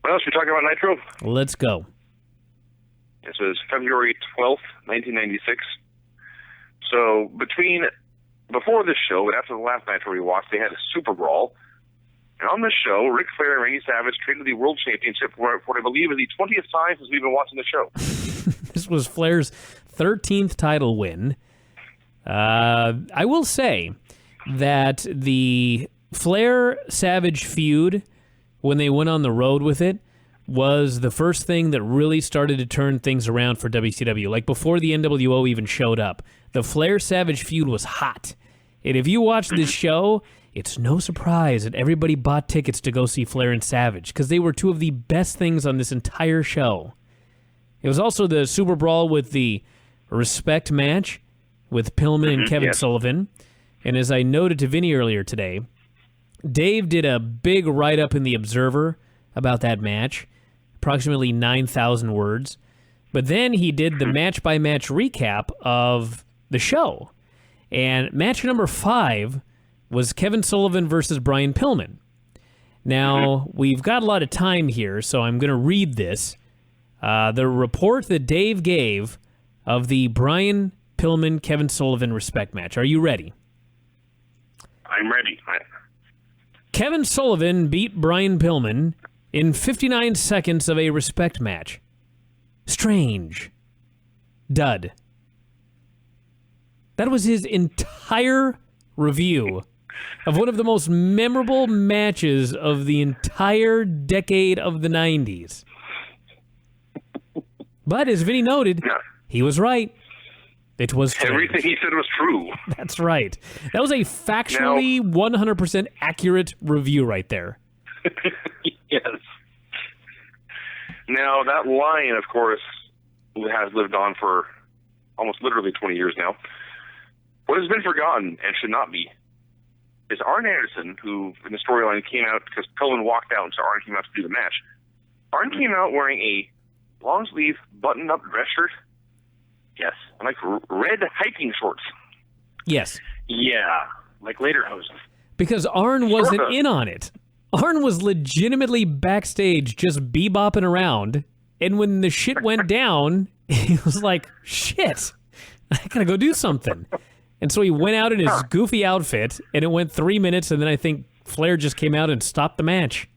What else are we talking about, Nitro? Let's go. This was February 12th, 1996. So before this show and after the last Nitro we watched, they had a Super Brawl. And on this show, Ric Flair and Randy Savage traded the World Championship for what I believe is the 20th time since we've been watching the show. This was Flair's 13th title win. I will say that the Flair-Savage feud, when they went on the road with it, was the first thing that really started to turn things around for WCW. Like, before the NWO even showed up, the Flair-Savage feud was hot. And if you watch this show, it's no surprise that everybody bought tickets to go see Flair and Savage, because they were two of the best things on this entire show. It was also the Super Brawl with the Respect match with Pillman and Kevin Sullivan. And as I noted to Vinny earlier today, Dave did a big write-up in The Observer about that match, approximately 9,000 words. But then he did the match-by-match recap of the show. And match number 5 was Kevin Sullivan versus Brian Pillman. Now, we've got a lot of time here, so I'm going to read this. The report that Dave gave of the Brian Pillman, Kevin Sullivan Respect match. Are you ready? I'm ready. Kevin Sullivan beat Brian Pillman in 59 seconds of a Respect match. Strange. Dud. That was his entire review of one of the most memorable matches of the entire decade of the 90s. But as Vinny noted, he was right. It was strange. Everything he said was true. That's right. That was a factually 100% accurate review right there. Yes. Now, that line, of course, has lived on for almost literally 20 years now. What has been forgotten, and should not be, is Arn Anderson, who in the storyline came out because Pillman walked out and so Arn came out to do the match. Arn came out wearing a long-sleeve, buttoned-up dress shirt. Yes. And like red hiking shorts. Yes. Yeah. Like later houses. Because Arn wasn't in on it. Arn was legitimately backstage just bebopping around. And when the shit went down, he was like, shit, I gotta go do something. And so he went out in his goofy outfit, and it went 3 minutes, and then I think Flair just came out and stopped the match.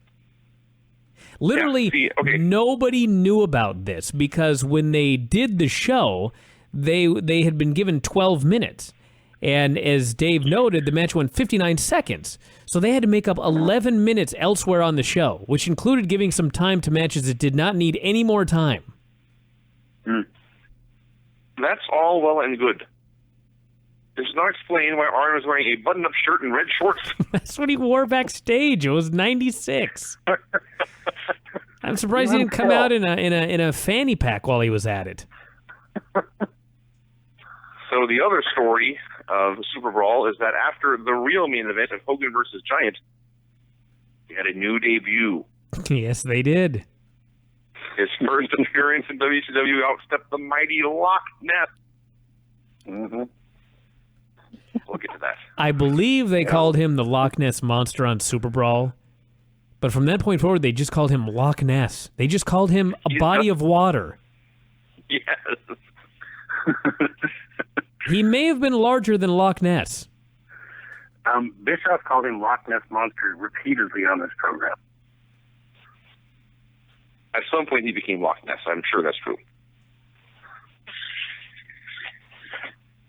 Literally, nobody knew about this, because when they did the show, they had been given 12 minutes. And as Dave noted, the match went 59 seconds. So they had to make up 11 minutes elsewhere on the show, which included giving some time to matches that did not need any more time. That's all well and good. This does not explain why Arn was wearing a button-up shirt and red shorts. That's what he wore backstage. It was 96. I'm surprised he didn't come out in a fanny pack while he was at it. So the other story of the Super Brawl is that after the real main event of Hogan versus Giant, he had a new debut. Yes, they did. His first appearance in WCW outstepped the mighty Loch Ness. We'll get to that. I believe they called him the Loch Ness Monster on Super Brawl. But from that point forward, they just called him Loch Ness. They just called him a body of water. Yes. He may have been larger than Loch Ness. Bischoff called him Loch Ness Monster repeatedly on this program. At some point, he became Loch Ness. I'm sure that's true.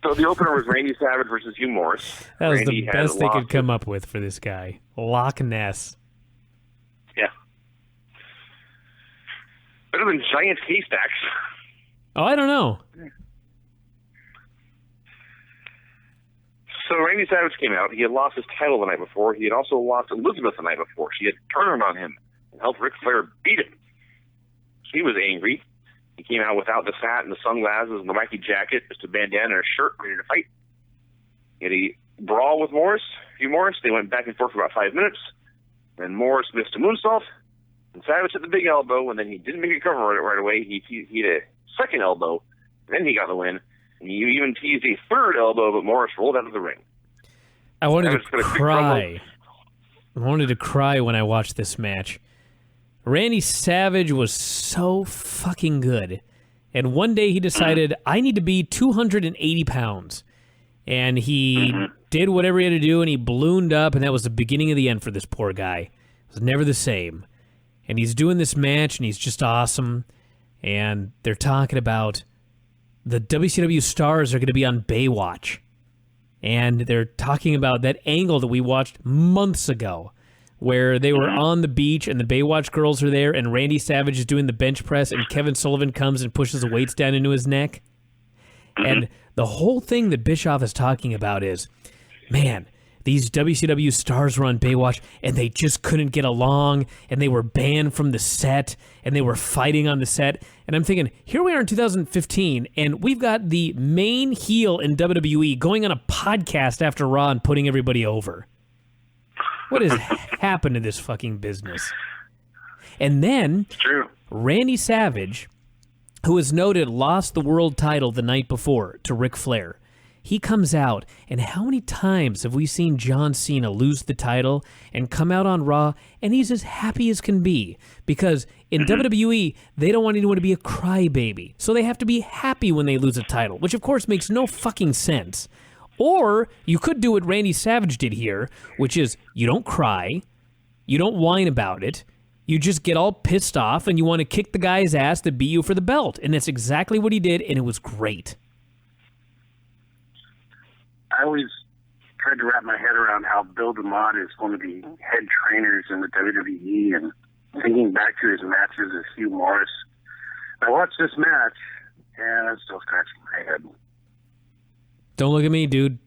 So the opener was Randy Savage versus Hugh Morris. That was the best they could come up with for this guy. Loch Ness. Yeah. Better than giant haystacks. Oh, I don't know. So Randy Savage came out. He had lost his title the night before. He had also lost Elizabeth the night before. She had turned on him and helped Ric Flair beat him. So he was angry. He came out without the hat and the sunglasses and the wacky jacket, just a bandana and a shirt, ready to fight. He had a brawl with Hugh Morris. They went back and forth for about 5 minutes. Then Morris missed a moonsault, and Savage hit the big elbow, and then he didn't make a cover right away. He hit a second elbow, and then he got the win. And he even teased a third elbow, but Morris rolled out of the ring. I wanted to cry. I wanted to cry when I watched this match. Randy Savage was so fucking good. And one day he decided, I need to be 280 pounds. And he did whatever he had to do, and he ballooned up, and that was the beginning of the end for this poor guy. It was never the same. And he's doing this match, and he's just awesome. And they're talking about the WCW stars are going to be on Baywatch. And they're talking about that angle that we watched months ago, where they were on the beach and the Baywatch girls are there, and Randy Savage is doing the bench press, and Kevin Sullivan comes and pushes the weights down into his neck. And the whole thing that Bischoff is talking about is, man, these WCW stars were on Baywatch, and they just couldn't get along, and they were banned from the set, and they were fighting on the set. And I'm thinking, here we are in 2015, and we've got the main heel in WWE going on a podcast after Raw and putting everybody over. What has happened to this fucking business? And then Randy Savage, who is noted lost the world title the night before to Ric Flair. He comes out, and how many times have we seen John Cena lose the title and come out on Raw, and he's as happy as can be? Because in WWE, they don't want anyone to be a crybaby, so they have to be happy when they lose a title, which of course makes no fucking sense. Or you could do what Randy Savage did here, which is you don't cry, you don't whine about it, you just get all pissed off, and you want to kick the guy's ass that beat you for the belt. And that's exactly what he did, and it was great. I always tried to wrap my head around how Bill DeMott is one of the head trainers in the WWE, and thinking back to his matches as Hugh Morris. I watched this match, and I'm still scratching my head. Don't look at me, dude.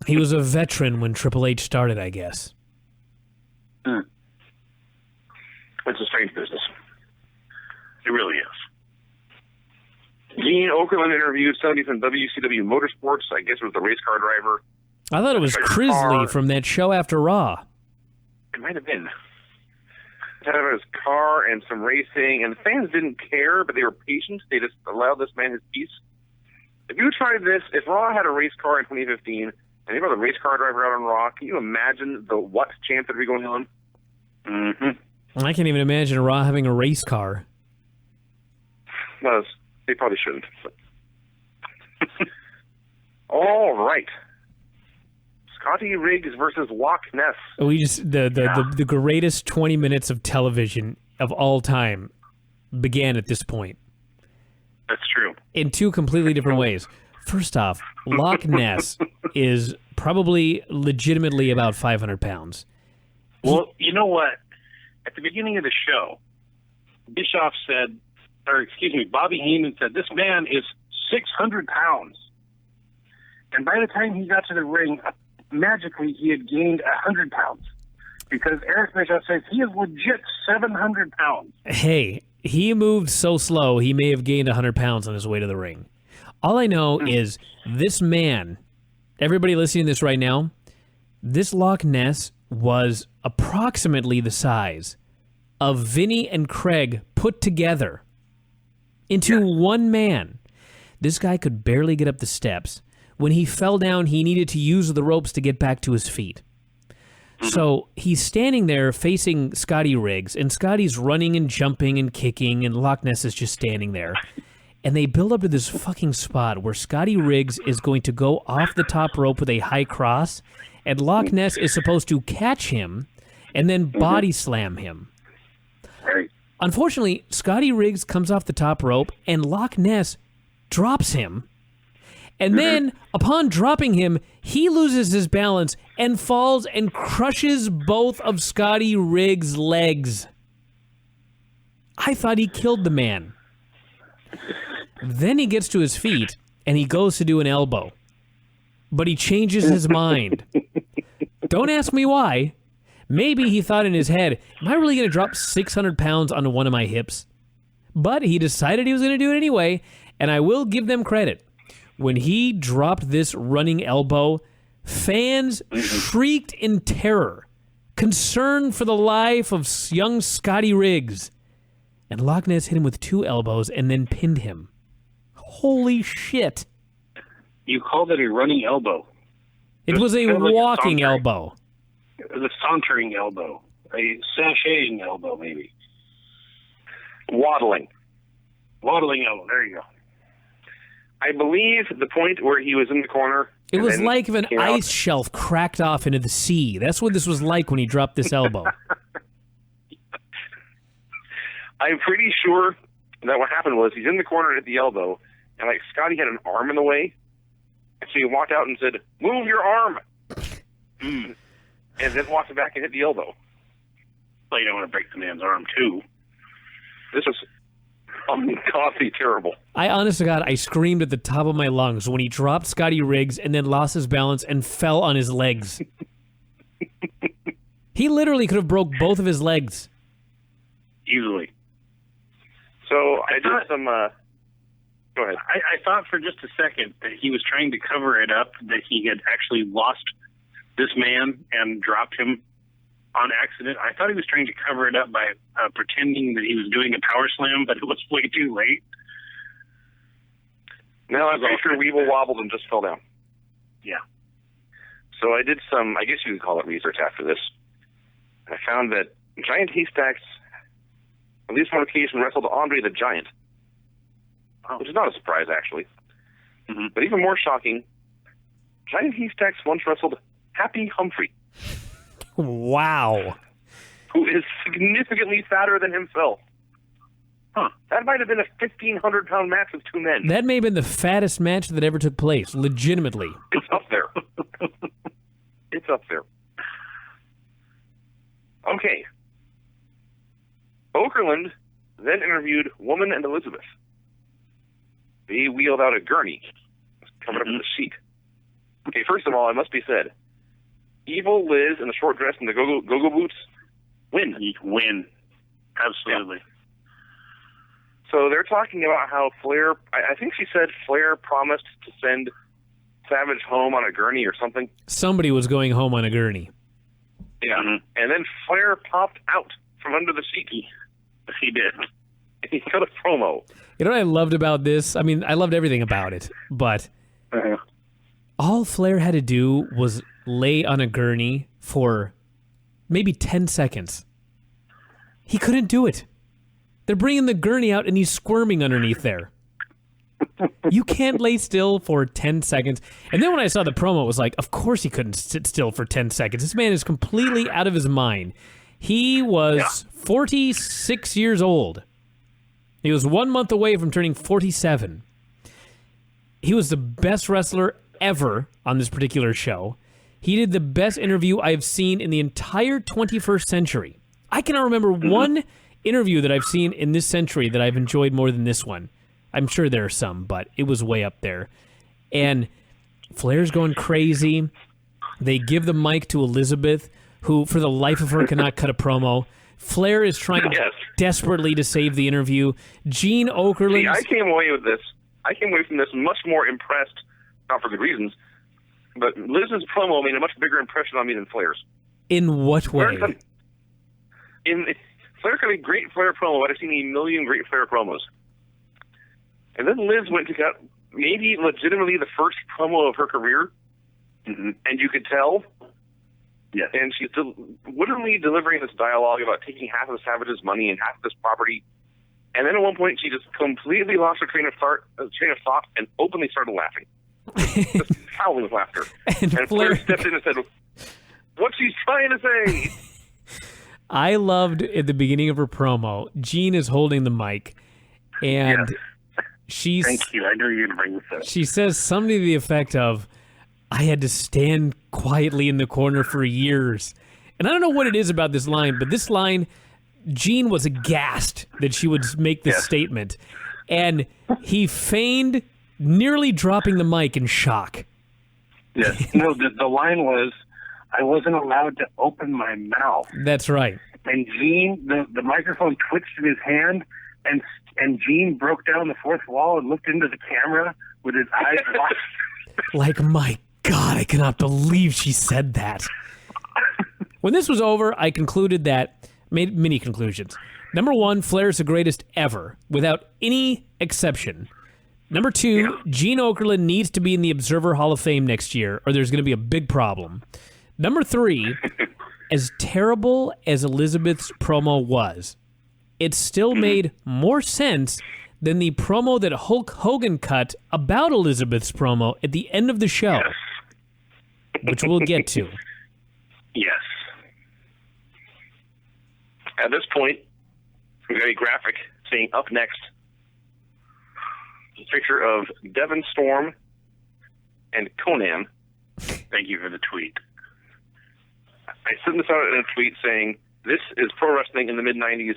He was a veteran when Triple H started, I guess. It's a strange business. It really is. Gene Okerlund interviewed somebody from WCW Motorsports. I guess it was the race car driver. I thought it was Crisley from that show after Raw. It might have been. He had about his car and some racing, and the fans didn't care, but they were patient. They just allowed this man his peace. If you tried this, if Raw had a race car in 2015, and they brought a race car driver out on Raw, can you imagine the what chance that would be going on? I can't even imagine Raw having a race car. No, they probably shouldn't. All right. Scotty Riggs versus Loch Ness. We just the greatest 20 minutes of television of all time began at this point. That's true. In two completely different ways. First off, Loch Ness is probably legitimately about 500 pounds. Well, you know what? At the beginning of the show, Bischoff said, Bobby Heenan said, this man is 600 pounds. And by the time he got to the ring, magically he had gained 100 pounds. Because Eric Bischoff says he is legit 700 pounds. Hey, he moved so slow, he may have gained 100 pounds on his way to the ring. All I know is this man, everybody listening to this right now, this Loch Ness was approximately the size of Vinny and Craig put together into one man. This guy could barely get up the steps. When he fell down, he needed to use the ropes to get back to his feet. So he's standing there facing Scotty Riggs, and Scotty's running and jumping and kicking, and Loch Ness is just standing there. And they build up to this fucking spot where Scotty Riggs is going to go off the top rope with a high cross, and Loch Ness is supposed to catch him and then body slam him. Unfortunately, Scotty Riggs comes off the top rope, and Loch Ness drops him. And then, upon dropping him, he loses his balance and falls and crushes both of Scotty Riggs' legs. I thought he killed the man. Then he gets to his feet, and he goes to do an elbow. But he changes his mind. Don't ask me why. Maybe he thought in his head, am I really going to drop 600 pounds onto one of my hips? But he decided he was going to do it anyway, and I will give them credit. When he dropped this running elbow, fans shrieked in terror, concerned for the life of young Scotty Riggs. And Loch Ness hit him with two elbows and then pinned him. Holy shit. You called it a running elbow. It was a walking elbow. It was a sauntering elbow. A sashaying elbow, maybe. Waddling. Waddling elbow. There you go. I believe the point where he was in the corner. It was like if an ice shelf cracked off into the sea. That's what this was like when he dropped this elbow. I'm pretty sure that what happened was he's in the corner at the elbow, and like Scotty had an arm in the way, and so he walked out and said, "Move your arm," and then walked back and hit the elbow. Well, you don't want to break the man's arm too. This was ungodly terrible. I honest to God, I screamed at the top of my lungs when he dropped Scotty Riggs and then lost his balance and fell on his legs. He literally could have broke both of his legs. Easily. So I did some... go ahead. I thought for just a second that he was trying to cover it up, that he had actually lost this man and dropped him on accident. I thought he was trying to cover it up by pretending that he was doing a power slam, but it was way too late. No, I'm pretty sure Weevil wobbled and just fell down. Yeah. So I did some, I guess you could call it research after this. I found that Giant Haystacks, at least one occasion, wrestled Andre the Giant, which is not a surprise, actually. Mm-hmm. But even more shocking, Giant Haystacks once wrestled Happy Humphrey. Wow. Who is significantly fatter than himself. Huh. That might have been a 1,500-pound match with two men. That may have been the fattest match that ever took place, legitimately. It's up there. It's up there. Okay. Okerlund then interviewed Woman and Elizabeth. They wheeled out a gurney, covered up with a sheet. Okay, first of all, it must be said, Evil Liz in the short dress and the go-go boots win. Win. Absolutely. Yeah. So they're talking about how Flair, I think she said Flair promised to send Savage home on a gurney or something. Somebody was going home on a gurney. Yeah. Mm-hmm. And then Flair popped out from under the seat. He did. He cut a promo. You know what I loved about this? I mean, I loved everything about it, but all Flair had to do was lay on a gurney for maybe 10 seconds. He couldn't do it. They're bringing the gurney out and he's squirming underneath there. You can't lay still for 10 seconds. And then when I saw the promo, it was like, of course he couldn't sit still for 10 seconds. This man is completely out of his mind. He was 46 years old. He was 1 month away from turning 47. He was the best wrestler ever on this particular show. He did the best interview I've seen in the entire 21st century. I cannot remember one interview that I've seen in this century that I've enjoyed more than this one. I'm sure there are some, but it was way up there. And Flair's going crazy. They give the mic to Elizabeth, who for the life of her cannot cut a promo. Flair is trying desperately to save the interview. Gene Okerlund. See, I came away from this much more impressed, not for good reasons, but Liz's promo made a much bigger impression on me than Flair's. In what way? Flair cut a great Flair promo. I've seen a million great Flair promos. And then Liz went to cut maybe legitimately the first promo of her career, and you could tell. Yeah. And she's literally delivering this dialogue about taking half of Savage's money and half of this property. And then at one point, she just completely lost her train of thought and openly started laughing. Just howling with laughter. And Flair stepped in and said, "What she's trying to say." I loved at the beginning of her promo, Gene is holding the mic, and she's... Thank you. I knew you were going to bring this up. She says something to the effect of, I had to stand quietly in the corner for years. And I don't know what it is about this line, but this line, Gene was aghast that she would make this statement. And he feigned nearly dropping the mic in shock. Yes. No, the line was, I wasn't allowed to open my mouth. That's right. And Gene, the microphone twitched in his hand, and Gene broke down the fourth wall and looked into the camera with his eyes wide. Like, my God, I cannot believe she said that. When this was over, I concluded that, made many conclusions. Number one, Flair's the greatest ever, without any exception. Number two, Gene Okerlund needs to be in the Observer Hall of Fame next year, or there's going to be a big problem. Number three, as terrible as Elizabeth's promo was, it still made more sense than the promo that Hulk Hogan cut about Elizabeth's promo at the end of the show, which we'll get to. Yes. At this point, we got a graphic saying up next, a picture of Devon Storm and Conan. Thank you for the tweet. I sent this out in a tweet saying, this is pro wrestling in the mid-90s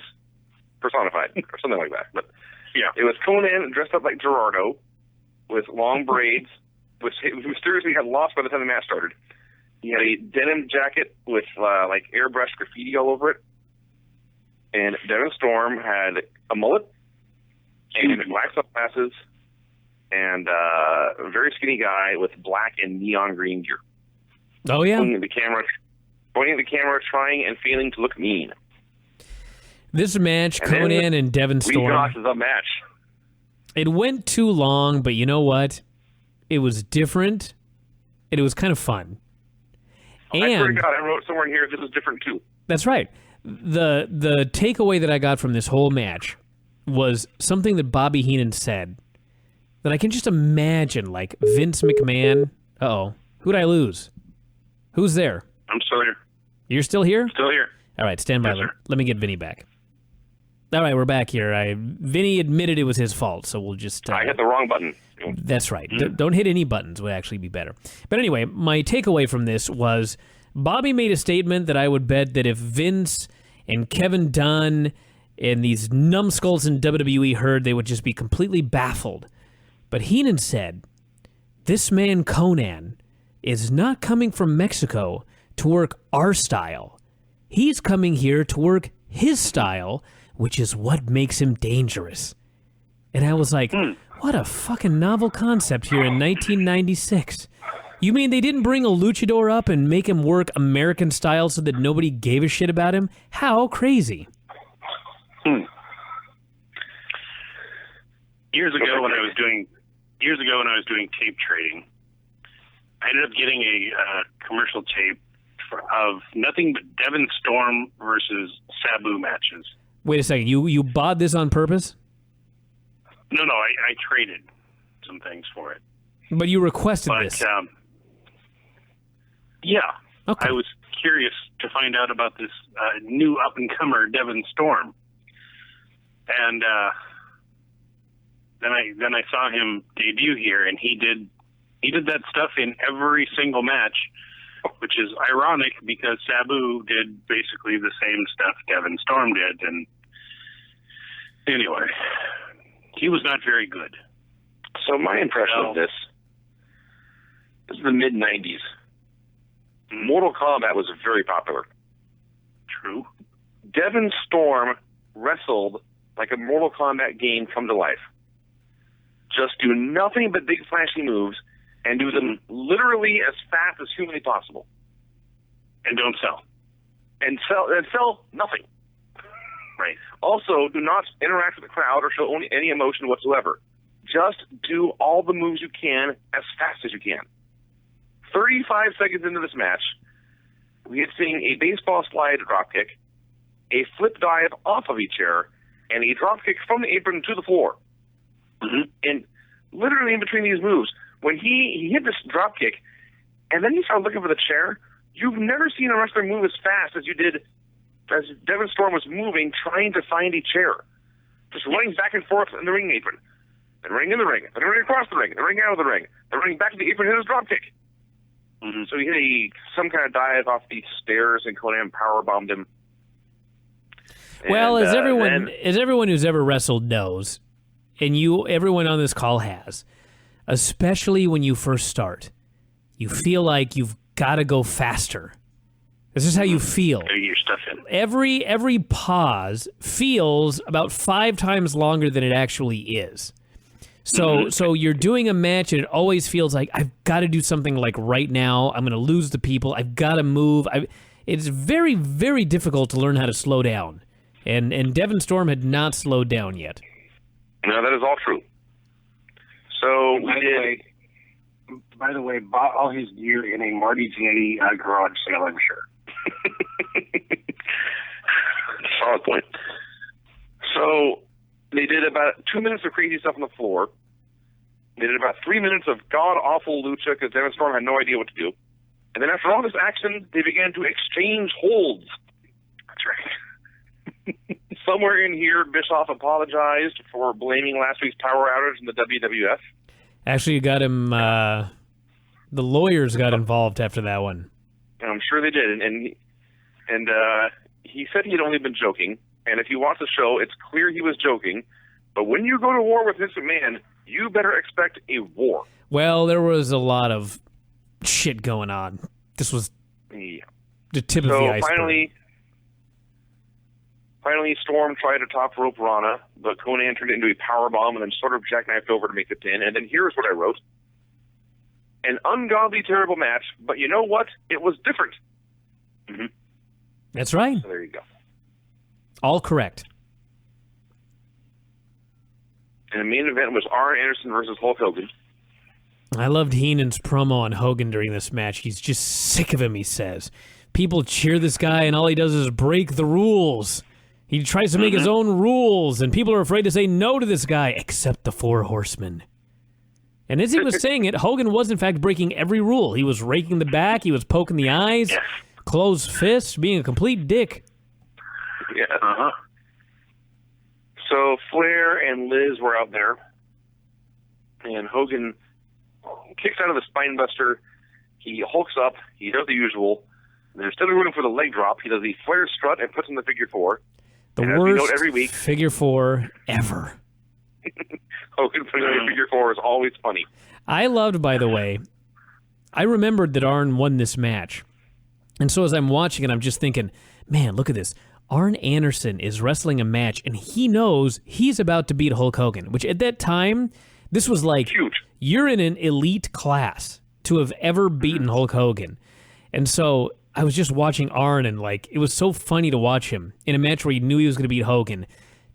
personified, or something like that. But yeah, it was Conan dressed up like Gerardo with long braids, which he mysteriously had lost by the time the match started. He had a denim jacket with like airbrush graffiti all over it. And Devon Storm had a mullet and black sunglasses and a very skinny guy with black and neon green gear. Oh, yeah? Pointing at the camera, trying and failing to look mean. This match, and Conan and Devon Storm. Is a match. It went too long, but you know what? It was different. And it was kind of fun. I swear to God, I wrote somewhere in here, this is different too. That's right. The takeaway that I got from this whole match was something that Bobby Heenan said that I can just imagine, like Vince McMahon. Uh-oh. Who'd I lose? Who's there? I'm still here. You're still here? Still here. All right, stand by. Yes, Let me get Vinny back. All right, we're back here. Vinny admitted it was his fault, so we'll just... I hit the wrong button. That's right. Don't hit any buttons would actually be better. But anyway, my takeaway from this was Bobby made a statement that I would bet that if Vince and Kevin Dunn and these numbskulls in WWE heard, they would just be completely baffled. But Heenan said, this man Conan is not coming from Mexico to work our style. He's coming here to work his style, which is what makes him dangerous. And I was like, what a fucking novel concept here in 1996. You mean they didn't bring a luchador up and make him work American style so that nobody gave a shit about him? How crazy. Years ago when I was doing tape trading, I ended up getting a commercial tape of nothing but Devon Storm versus Sabu matches. Wait a second. You bought this on purpose? No, I traded some things for it. But you requested this. Yeah. Okay. I was curious to find out about this new up-and-comer Devon Storm. And then I saw him debut here, and he did that stuff in every single match, which is ironic because Sabu did basically the same stuff Devon Storm did. And anyway, he was not very good. So my impression of this is the mid-90s. Mortal Kombat was very popular. True. Devon Storm wrestled like a Mortal Kombat game come to life. Just do nothing but big flashy moves and do them literally as fast as humanly possible. And don't sell. And sell nothing. Right. Also, do not interact with the crowd or show any emotion whatsoever. Just do all the moves you can as fast as you can. 35 seconds into this match, we had seen a baseball slide dropkick, a flip dive off of each chair, and a dropkick from the apron to the floor. Mm-hmm. And literally in between these moves, when he hit this dropkick, and then he started looking for the chair, you've never seen a wrestler move as fast as you did as Devon Storm was moving, trying to find a chair. Just running back and forth in the ring apron. Then running in the ring. Then running across the ring. Then running out of the ring. Then running back to the apron and hit his dropkick. Mm-hmm. So he hit some kind of dive off the stairs, and Conan powerbombed him. Well, as everyone who's ever wrestled knows, and everyone on this call has, especially when you first start, you feel like you've got to go faster. This is how you feel. Get your stuff in. Every pause feels about 5 times longer than it actually is. So you're doing a match, and it always feels like, I've got to do something like right now. I'm going to lose the people. I've got to move. It's very, very difficult to learn how to slow down. And Devon Storm had not slowed down yet. No, that is all true. So By the way, bought all his gear in a Marty Jannetty garage sale, I'm sure. Solid point. So they did about 2 minutes of crazy stuff on the floor. They did about 3 minutes of god-awful lucha because Devin Storm had no idea what to do. And then after all this action, they began to exchange holds. That's right. Somewhere in here, Bischoff apologized for blaming last week's power outage in the WWF. Actually, you got him. The lawyers got involved after that one. And I'm sure they did. And he said he had only been joking. And if you watch the show, it's clear he was joking. But when you go to war with Vince McMahon, you better expect a war. Well, there was a lot of shit going on. This was the tip of the iceberg. Finally, Storm tried to top rope Rana, but Conan turned it into a power bomb and then sort of jackknifed over to make the pin. And then here's what I wrote. An ungodly, terrible match, but you know what? It was different. Mm-hmm. That's right. So there you go. All correct. And the main event was Arn Anderson versus Hulk Hogan. I loved Heenan's promo on Hogan during this match. He's just sick of him, he says. People cheer this guy, and all he does is break the rules. He tries to make his own rules, and people are afraid to say no to this guy, except the Four Horsemen. And as he was saying it, Hogan was, in fact, breaking every rule. He was raking the back, he was poking the eyes, closed fists, being a complete dick. Yeah, So Flair and Liz were out there, and Hogan kicks out of the spine buster. He hulks up. He does the usual. And then instead of going for the leg drop, he does the Flair strut and puts in the figure four. The and worst as we note every week, figure four ever. Hogan putting on a figure four is always funny. I loved, by the way, I remembered that Arn won this match. And so as I'm watching it, I'm just thinking, man, look at this. Arn Anderson is wrestling a match, and he knows he's about to beat Hulk Hogan, which at that time, this was like, huge. You're in an elite class to have ever beaten Hulk Hogan. And so I was just watching Arn, and like, it was so funny to watch him in a match where he knew he was going to beat Hogan,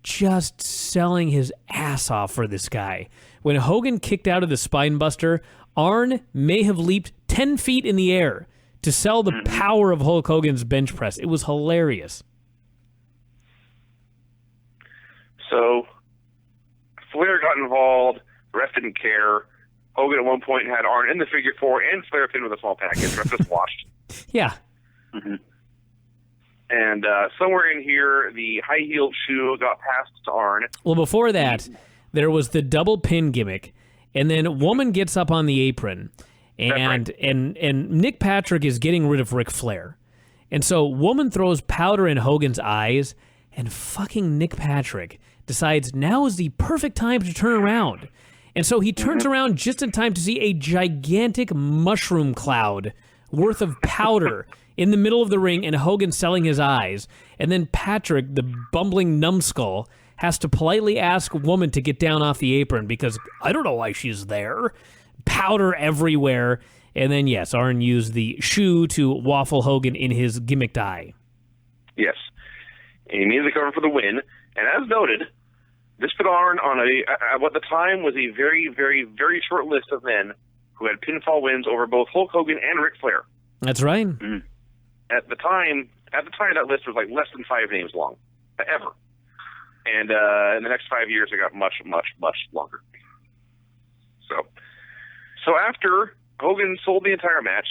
just selling his ass off for this guy. When Hogan kicked out of the spine buster, Arn may have leaped 10 feet in the air to sell the power of Hulk Hogan's bench press. It was hilarious. So Flair got involved. The ref didn't care. Hogan at one point had Arn in the figure four and Flair pinned with a small package. The ref just watched. Yeah. Mm-hmm. And somewhere in here, the high-heeled shoe got passed to Arn. Well, before that, there was the double pin gimmick, and then Woman gets up on the apron, and Nick Patrick is getting rid of Ric Flair. And so Woman throws powder in Hogan's eyes, and fucking Nick Patrick decides now is the perfect time to turn around. And so he turns around just in time to see a gigantic mushroom cloud worth of powder in the middle of the ring and Hogan selling his eyes. And then Patrick, the bumbling numbskull, has to politely ask Woman to get down off the apron because I don't know why she's there. Powder everywhere. And then, yes, Arn used the shoe to waffle Hogan in his gimmicked eye. Yes. And he made the cover for the win. And as noted, this put Arn on what at the time was a very, very, very short list of men who had pinfall wins over both Hulk Hogan and Ric Flair. That's right. Mm-hmm. At the time, that list was like less than 5 names long, ever. And in the next 5 years, it got much, much, much longer. So after Hogan sold the entire match,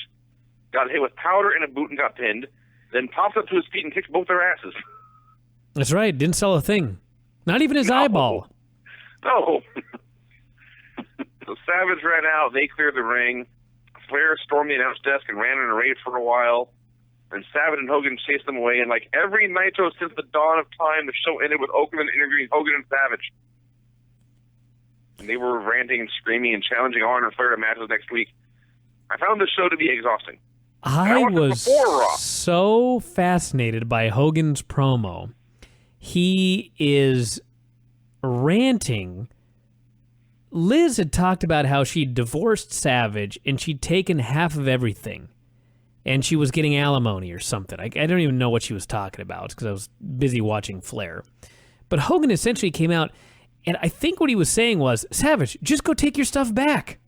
got hit with powder in a boot and got pinned, then popped up to his feet and kicked both their asses. That's right. Didn't sell a thing. Not even his eyeball. No. So Savage ran out. They cleared the ring. Flair stormed the announce desk and ran in a rage for a while. And Savage and Hogan chased them away. And like every Nitro since the dawn of time, the show ended with Okerlund interviewing Hogan and Savage. And they were ranting and screaming and challenging Arn and Flair to matches next week. I found the show to be exhausting. I was so fascinated by Hogan's promo. He is ranting. Liz had talked about how she divorced Savage and she'd taken half of everything. And she was getting alimony or something. I don't even know what she was talking about because I was busy watching Flair. But Hogan essentially came out, and I think what he was saying was, Savage, just go take your stuff back.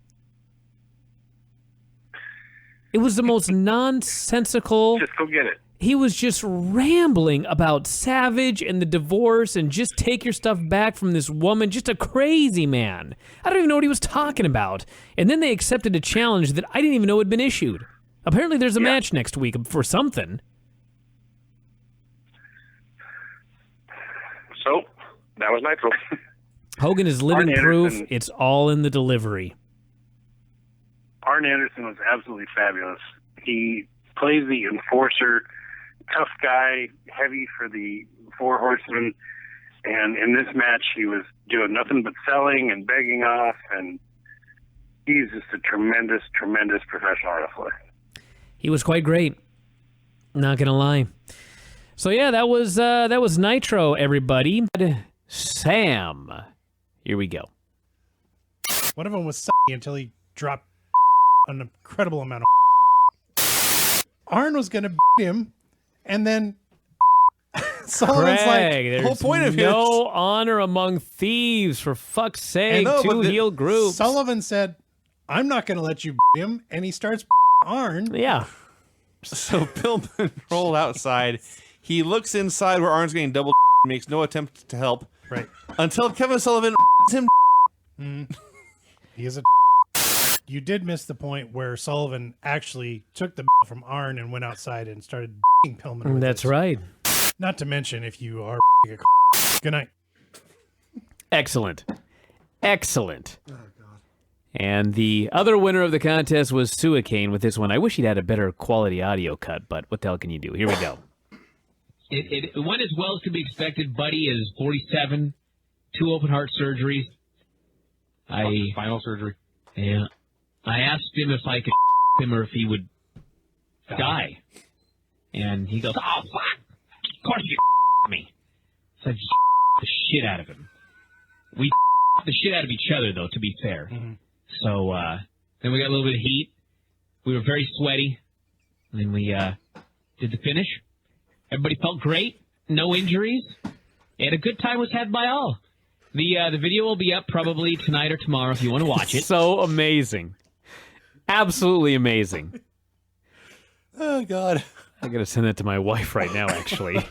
It was the most nonsensical. Just go get it. he was just rambling about Savage and the divorce and just take your stuff back from this woman. Just a crazy man. I don't even know what he was talking about. And then they accepted a challenge that I didn't even know had been issued. Apparently there's a match next week for something. So, that was Nitro. Hogan is living Arn proof. Anderson. It's all in the delivery. Arn Anderson was absolutely fabulous. He plays the enforcer, tough guy, heavy for the Four Horsemen. And in this match, he was doing nothing but selling and begging off. And he's just a tremendous, tremendous professional wrestler. He was quite great. Not gonna lie. So yeah, that was Nitro, everybody. Sam, here we go. One of them was sucky until he dropped an incredible amount of. Arn was going to beat him, and then Sullivan's Craig, like, there's the whole point of no honor among thieves, for fuck's sake. Two heel groups. Sullivan said, I'm not going to let you beat him, and he starts Arn. Yeah. So Pillman rolled outside. He looks inside where Arn's getting double, makes no attempt to help. Right. Until Kevin Sullivan him. He is a. You did miss the point where Sullivan actually took the from Arn and went outside and started Pillman. With That's it. right. Not to mention if you are a. Good night. Excellent. Excellent. Oh, God. And the other winner of the contest was Suicane with this one. I wish he'd had a better quality audio cut, but what the hell can you do? Here we go. It went as well as could be expected. Buddy is 47, 2 open heart surgeries. Spinal surgery. Yeah. I asked him if I could him or if he would die. And he goes, oh, fuck. Of course you me. So I just the shit out of him. We the shit out of each other, though, to be fair. Mm-hmm. So then we got a little bit of heat. We were very sweaty. And then we did the finish. Everybody felt great. No injuries. And a good time was had by all. The video will be up probably tonight or tomorrow if you want to watch it. So amazing. Absolutely amazing. Oh, God. I got to send that to my wife right now, actually.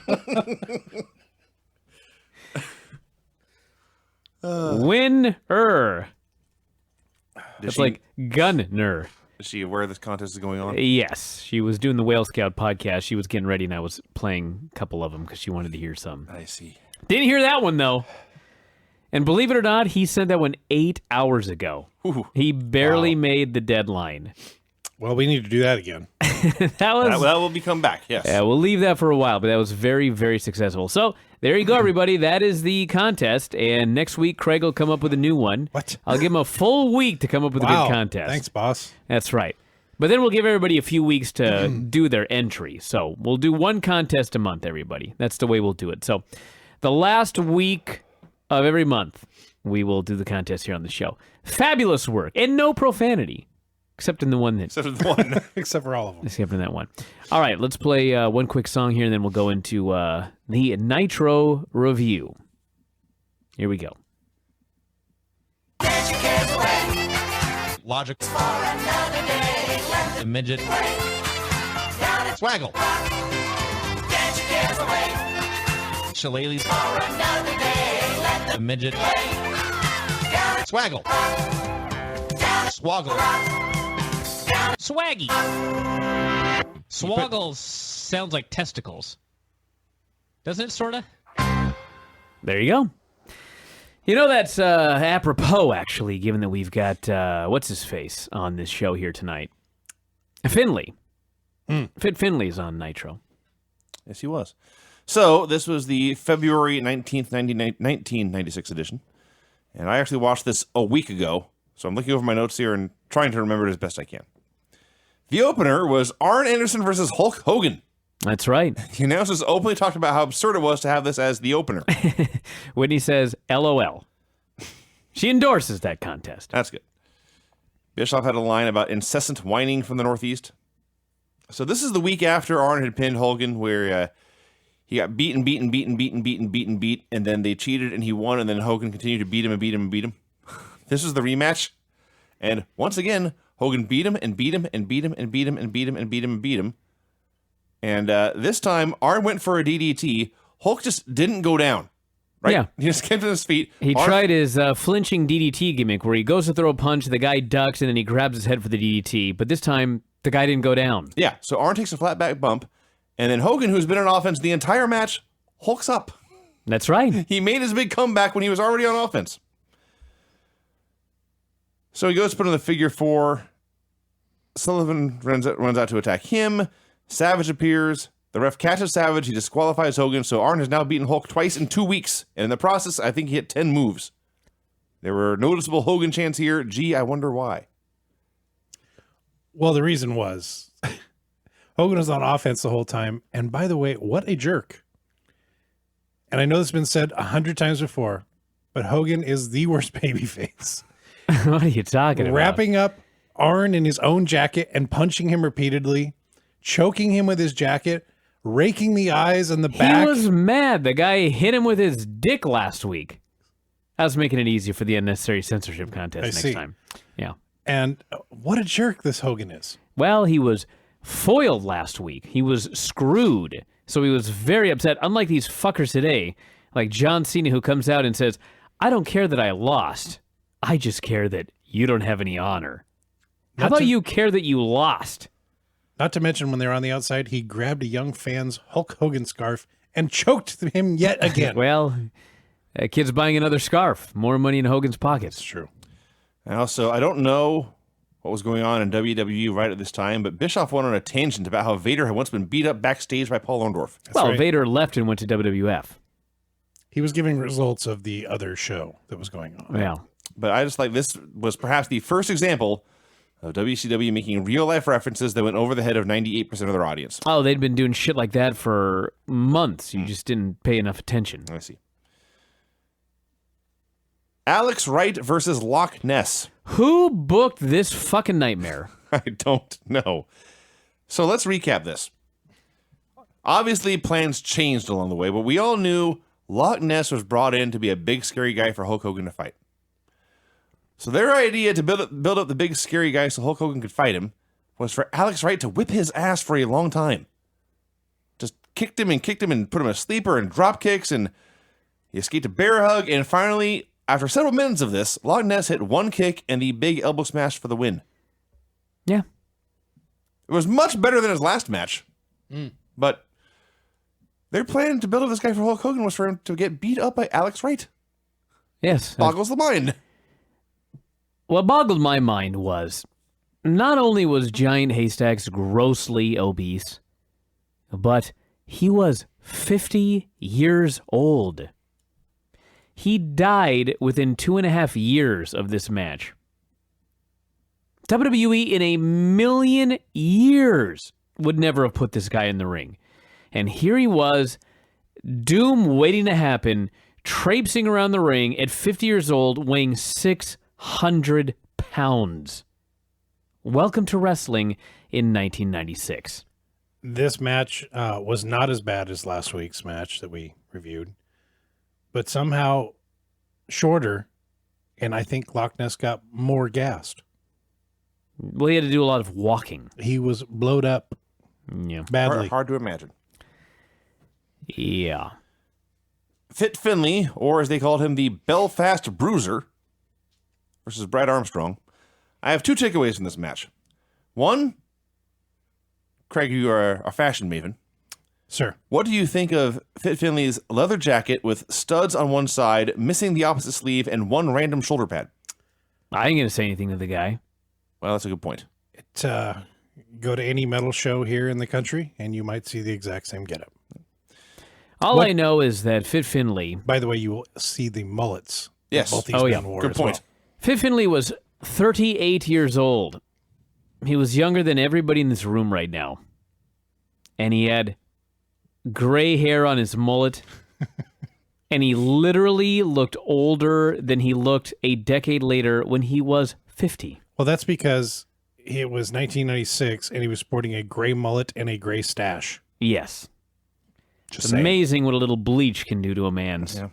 Winner. It's like gunner. Is she aware this contest is going on? Yes. She was doing the Whale Scout podcast. She was getting ready, and I was playing a couple of them because she wanted to hear some. I see. Didn't hear that one, though. And believe it or not, he sent that one 8 hours ago. Ooh. He barely made the deadline. Well, we need to do that again. That will be come back, yes. Yeah, we'll leave that for a while, but that was very, very successful. So there you go, everybody. That is the contest. And next week, Craig will come up with a new one. What? I'll give him a full week to come up with a good contest. Thanks, boss. That's right. But then we'll give everybody a few weeks to do their entry. So we'll do one contest a month, everybody. That's the way we'll do it. So the last week of every month, we will do the contest here on the show. Fabulous work. And no profanity. Except in the one that... Except for the one. Except for all of them. Except in that one. All right, let's play one quick song here, and then we'll go into the Nitro review. Here we go. Logic. The midget. Swaggle. Shillelaghs. The midget. Swaggle. Swoggle. Swaggy. Swoggle sounds like testicles. Doesn't it, sort of? There you go. You know, that's apropos, actually, given that we've got, what's-his-face on this show here tonight. Finley. Fit Finley's on Nitro. Yes, he was. So, this was the February 19th, 1996 edition. And I actually watched this a week ago. So I'm looking over my notes here and trying to remember it as best I can. The opener was Arn Anderson versus Hulk Hogan. That's right. The announcers openly talked about how absurd it was to have this as the opener. Whitney says, LOL. She endorses that contest. That's good. Bischoff had a line about incessant whining from the Northeast. So this is the week after Arn had pinned Hogan, where he got beat, and then they cheated and he won, and then Hogan continued to beat him. This was the rematch, and once again, Hogan beat him. And this time, Arn went for a DDT. Hulk just didn't go down. Right? Yeah. He just came to his feet. He tried his flinching DDT gimmick where he goes to throw a punch, the guy ducks, and then he grabs his head for the DDT. But this time, the guy didn't go down. Yeah, so Arn takes a flat back bump, and then Hogan, who's been on offense the entire match, hulks up. That's right. He made his big comeback when he was already on offense. So he goes to put on the figure 4. Sullivan runs out to attack him. Savage appears. The ref catches Savage. He disqualifies Hogan. So Arn has now beaten Hulk twice in 2 weeks. And in the process, I think he hit 10 moves. There were noticeable Hogan chants here. Gee, I wonder why. Well, the reason was Hogan was on offense the whole time. And by the way, what a jerk. And I know this has been said 100 times before, but Hogan is the worst babyface. What are you talking about? Wrapping up Arn in his own jacket and punching him repeatedly, choking him with his jacket, raking the eyes and the back. He was mad. The guy hit him with his dick last week. I was making it easy for the unnecessary censorship contest next time. Yeah. And what a jerk this Hogan is. Well, he was foiled last week. He was screwed. So he was very upset. Unlike these fuckers today, like John Cena, who comes out and says, I don't care that I lost. I just care that you don't have any honor. How about you care that you lost? Not to mention when they were on the outside, he grabbed a young fan's Hulk Hogan scarf and choked him yet again. Well, a kid's buying another scarf. More money in Hogan's pockets. It's true. And also, I don't know what was going on in WWE right at this time, but Bischoff went on a tangent about how Vader had once been beat up backstage by Paul Orndorff. Well, Vader left and went to WWF. He was giving results of the other show that was going on. Yeah. But I just like this was perhaps the first example of WCW making real-life references that went over the head of 98% of their audience. Oh, they'd been doing shit like that for months. You just didn't pay enough attention. I see. Alex Wright versus Loch Ness. Who booked this fucking nightmare? I don't know. So let's recap this. Obviously, plans changed along the way, but we all knew Loch Ness was brought in to be a big, scary guy for Hulk Hogan to fight. So their idea to build up the big, scary guy so Hulk Hogan could fight him was for Alex Wright to whip his ass for a long time. Just kicked him and put him in a sleeper and drop kicks, and he escaped a bear hug, and finally, after several minutes of this, Loch Ness hit one kick and the big elbow smash for the win. Yeah. It was much better than his last match. But their plan to build up this guy for Hulk Hogan was for him to get beat up by Alex Wright. Yes. Boggles the mind. What boggled my mind was, not only was Giant Haystacks grossly obese, but he was 50 years old. He died within 2.5 years of this match. WWE in a million years would never have put this guy in the ring. And here he was, doom waiting to happen, traipsing around the ring at 50 years old, weighing 600 pounds. Welcome to wrestling in 1996. This match was not as bad as last week's match that we reviewed, but somehow shorter, and I think Loch Ness got more gassed. Well, he had to do a lot of walking. He was blowed up badly. Hard to imagine. Yeah. Fit Finlay, or as they called him, the Belfast Bruiser, versus Brad Armstrong. I have 2 takeaways from this match. One, Craig, you are a fashion maven. Sir. What do you think of Fit Finlay's leather jacket with studs on one side, missing the opposite sleeve, and one random shoulder pad? I ain't going to say anything to the guy. Well, that's a good point. Go to any metal show here in the country, and you might see the exact same getup. All I know is that Fit Finlay... By the way, you will see the mullets. Yes. Both these men wore Good as point. well. Fit Finlay was 38 years old. He was younger than everybody in this room right now. And he had gray hair on his mullet. And he literally looked older than he looked a decade later when he was 50. Well, that's because it was 1996 and he was sporting a gray mullet and a gray stash. Yes. Just It's saying. amazing what a little bleach can do to a man's. Yeah.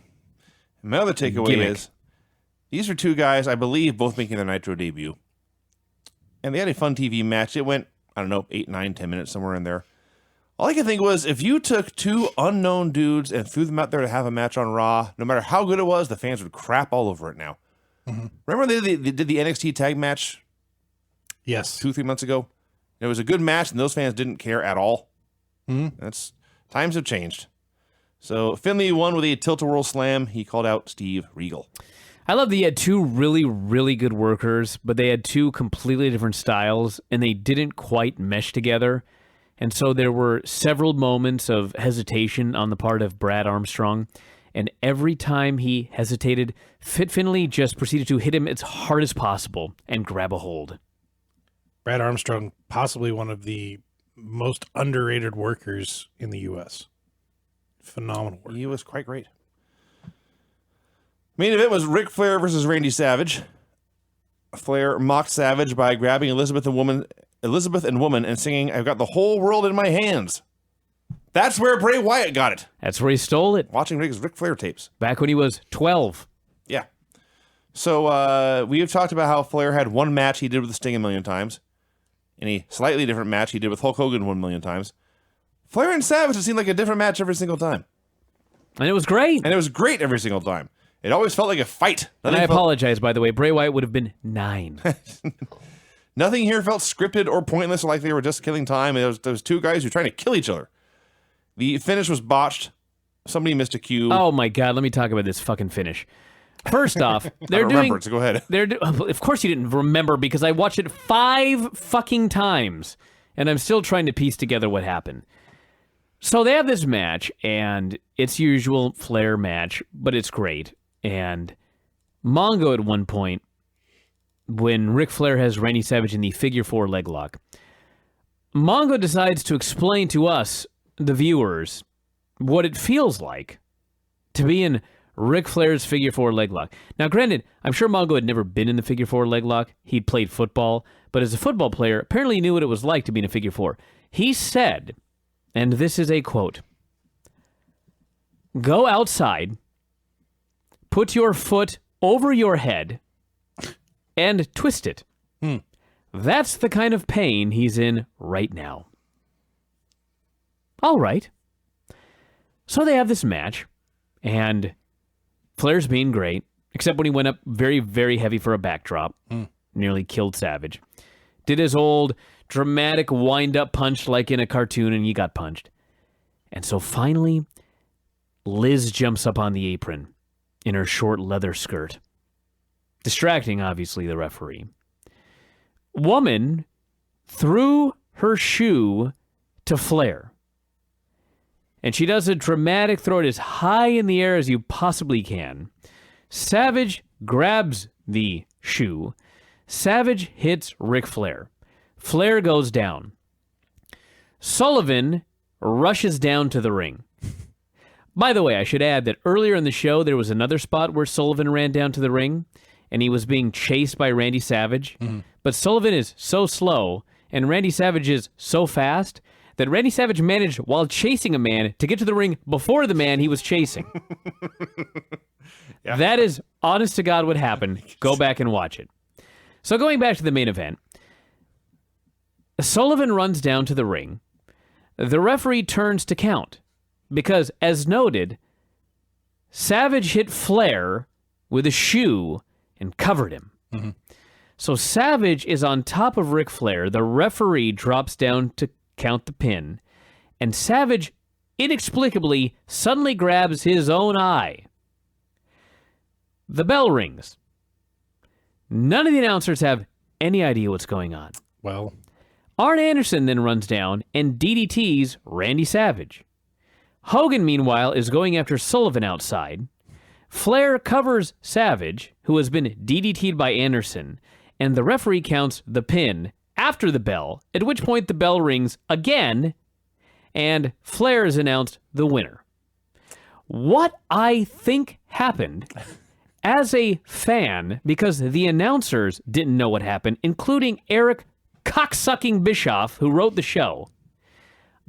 My other takeaway Gimmick. is these are 2 guys, I believe, both making their Nitro debut. And they had a fun TV match. It went, 8, 9, 10 minutes, somewhere in there. All I can think was, if you took two unknown dudes and threw them out there to have a match on Raw, no matter how good it was, the fans would crap all over it now. Mm-hmm. Remember they did the NXT tag match? Yes. 2-3 months ago? It was a good match, and those fans didn't care at all. Mm-hmm. Times have changed. So Finlay won with a tilt-a-whirl slam. He called out Steve Regal. I love that you had two really, really good workers, but they had two completely different styles, and they didn't quite mesh together. And so there were several moments of hesitation on the part of Brad Armstrong, and every time he hesitated, Fit Finlay just proceeded to hit him as hard as possible and grab a hold. Brad Armstrong, possibly one of the most underrated workers in the U.S. Phenomenal work. He was quite great. Main event was Ric Flair versus Randy Savage. Flair mocked Savage by grabbing Elizabeth and Woman and singing, "I've got the whole world in my hands." That's where Bray Wyatt got it. That's where he stole it. Watching Ric Flair tapes. Back when he was 12. Yeah. So we have talked about how Flair had one match he did with Sting 1,000,000 times. And a slightly different match he did with Hulk Hogan 1,000,000 times. Flair and Savage, it seemed like a different match every single time. And it was great. And it was great every single time. It always felt like a fight. And I apologize, by the way. Bray Wyatt would have been 9. Nothing here felt scripted or pointless or like they were just killing time. There was two guys who were trying to kill each other. The finish was botched. Somebody missed a cue. Oh, my God. Let me talk about this fucking finish. First off, they're I doing... remember it, so go ahead. Of course you didn't remember, because I watched it 5 fucking times, and I'm still trying to piece together what happened. So they have this match, and it's usual Flair match, but it's great. And Mongo at one point, when Ric Flair has Randy Savage in the figure 4 leg lock, Mongo decides to explain to us, the viewers, what it feels like to be in Ric Flair's figure 4 leg lock. Now, granted, I'm sure Mongo had never been in the figure 4 leg lock. He'd played football, but as a football player, apparently he knew what it was like to be in a figure 4. He said, and this is a quote, "Go outside, put your foot over your head, and twist it." That's the kind of pain he's in right now. All right. So they have this match, and Flair's being great, except when he went up very, very heavy for a backdrop. Nearly killed Savage. Did his old dramatic wind-up punch like in a cartoon, and he got punched. And so finally, Liz jumps up on the apron in her short leather skirt, distracting, obviously, the referee. Woman threw her shoe to Flair. And she does a dramatic throw it as high in the air as you possibly can. Savage grabs the shoe. Savage hits Ric Flair. Flair goes down. Sullivan rushes down to the ring. By the way, I should add that earlier in the show, there was another spot where Sullivan ran down to the ring, and he was being chased by Randy Savage. But Sullivan is so slow, and Randy Savage is so fast, that Randy Savage managed, while chasing a man, to get to the ring before the man he was chasing. Yeah. That is, honest to God, what happened. Go back and watch it. So going back to the main event, Sullivan runs down to the ring. The referee turns to count, because, as noted, Savage hit Flair with a shoe and covered him. So Savage is on top of Ric Flair. The referee drops down to count the pin, and Savage inexplicably suddenly grabs his own eye. The bell rings. None of the announcers have any idea what's going on. Well, Arn Anderson then runs down and DDTs Randy Savage. Hogan, meanwhile, is going after Sullivan outside. Flair covers Savage, who has been DDT'd by Anderson, and the referee counts the pin after the bell, at which point the bell rings again, and Flair is announced the winner. What I think happened, as a fan, because the announcers didn't know what happened, including Eric cocksucking Bischoff, who wrote the show,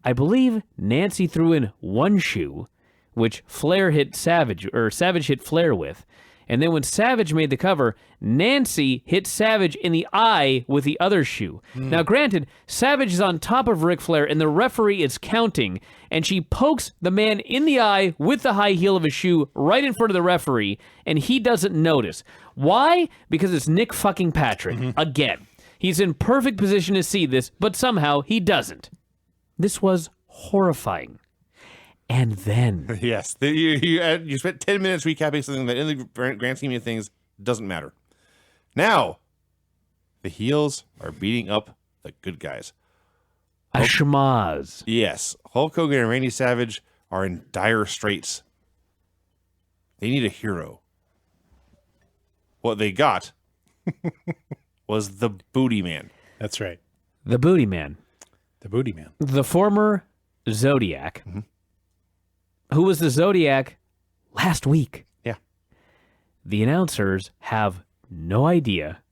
I believe Nancy threw in one shoe, which Flair hit Savage, or Savage hit Flair with, And then when Savage made the cover, Nancy hit Savage in the eye with the other shoe. Now, granted, Savage is on top of Ric Flair, and the referee is counting, and she pokes the man in the eye with the high heel of his shoe right in front of the referee, and he doesn't notice. Why? Because it's Nick fucking Patrick. Again. He's in perfect position to see this, but somehow he doesn't. This was horrifying. And then... Yes. You spent 10 minutes recapping something that in the grand scheme of things doesn't matter. Now, the heels are beating up the good guys. A schmaz. Yes. Hulk Hogan and Randy Savage are in dire straits. They need a hero. What they got was the Booty Man. That's right. The Booty Man. The Booty Man. The former Zodiac. Who was the Zodiac last week. Yeah. The announcers have no idea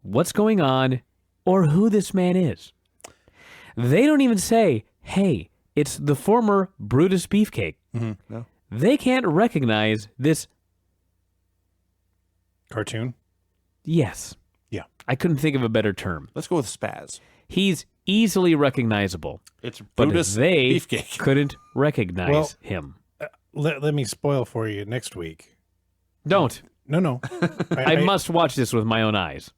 what's going on or who this man is. They don't even say, hey, it's the former Brutus Beefcake. No. They can't recognize this. Cartoon? Yes. Yeah. I couldn't think of a better term. Let's go with Spaz. He's easily recognizable. It's But Brutus they Beefcake. couldn't recognize Well- him. Let me spoil for you next week. Don't. No. I must watch this with my own eyes.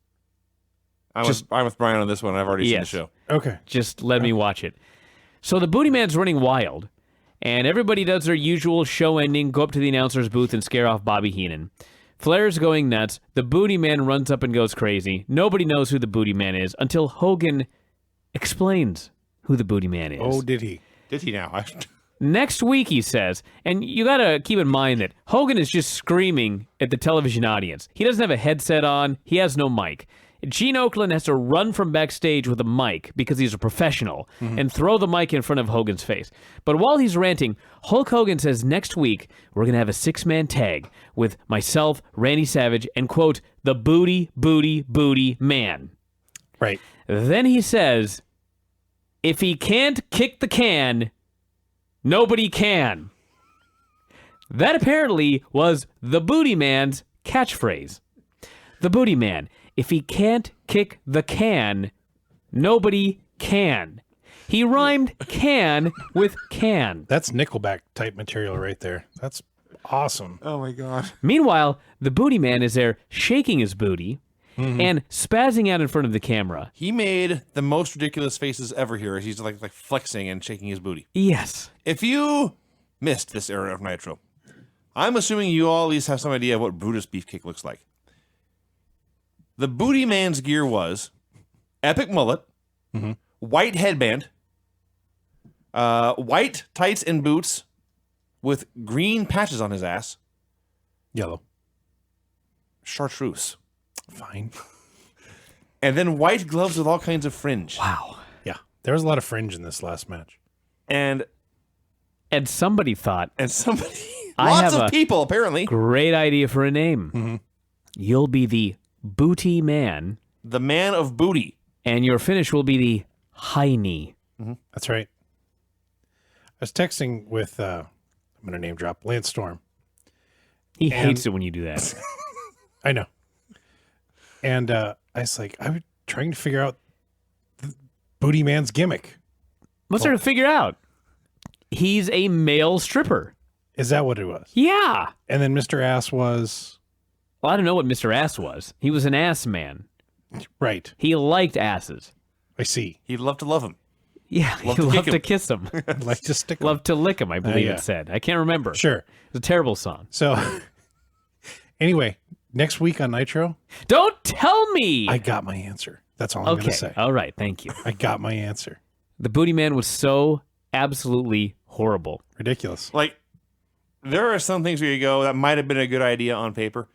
I'm with Brian on this one. I've already seen the show. Okay. Just let me watch it. So the Booty Man's running wild, and everybody does their usual show ending, go up to the announcer's booth and scare off Bobby Heenan. Flair's going nuts. The Booty Man runs up and goes crazy. Nobody knows who the Booty Man is until Hogan explains who the Booty Man is. Oh, did he? Did he now? Next week, he says, and you got to keep in mind that Hogan is just screaming at the television audience. He doesn't have a headset on. He has no mic. Gene Okerlund has to run from backstage with a mic because he's a professional and throw the mic in front of Hogan's face. But while he's ranting, Hulk Hogan says next week we're going to have a 6-man tag with myself, Randy Savage, and, quote, the Booty Man. Right. Then he says, if he can't kick the can, nobody can. That apparently was the Booty Man's catchphrase. The Booty Man. If he can't kick the can, nobody can. He rhymed can with can. That's Nickelback type material right there. That's awesome. Oh, my God. Meanwhile, the Booty Man is there shaking his booty and spazzing out in front of the camera. He made the most ridiculous faces ever here as he's like flexing and shaking his booty. Yes. If you missed this era of Nitro, I'm assuming you all at least have some idea of what Brutus Beefcake looks like. The Booty Man's gear was epic mullet, white headband, white tights and boots with green patches on his ass, Yellow. chartreuse, Fine. and then white gloves with all kinds of fringe. Wow. Yeah. There was a lot of fringe in this last match. And Somebody thought, somebody, I lots have of a- people apparently, great idea for a name. You'll be the Booty Man, the man of booty. and your finish will be the high knee. That's right. I was texting with, I'm going to name drop, Lance Storm. He hates it when you do that. I know. And I was like, I was trying to figure out the Booty Man's gimmick. What's there to figure out? He's a male stripper. Is that what it was? Yeah. And then Mr. Ass was Well, I don't know what Mr. Ass was. He was an ass man. right. He liked asses. I see. He'd love to love him. Yeah, Love he to loved kick to him. kiss him. I'd like to stick 'em. Loved to lick him, I believe yeah. it said. I can't remember. Sure. It's a terrible song. So anyway, next week on Nitro, Don't tell me! I got my answer. That's all I'm going Okay, to say. all right, thank you. I got my answer. The Booty Man was so absolutely horrible. Ridiculous. Like, there are some things where you go, that might have been a good idea on paper.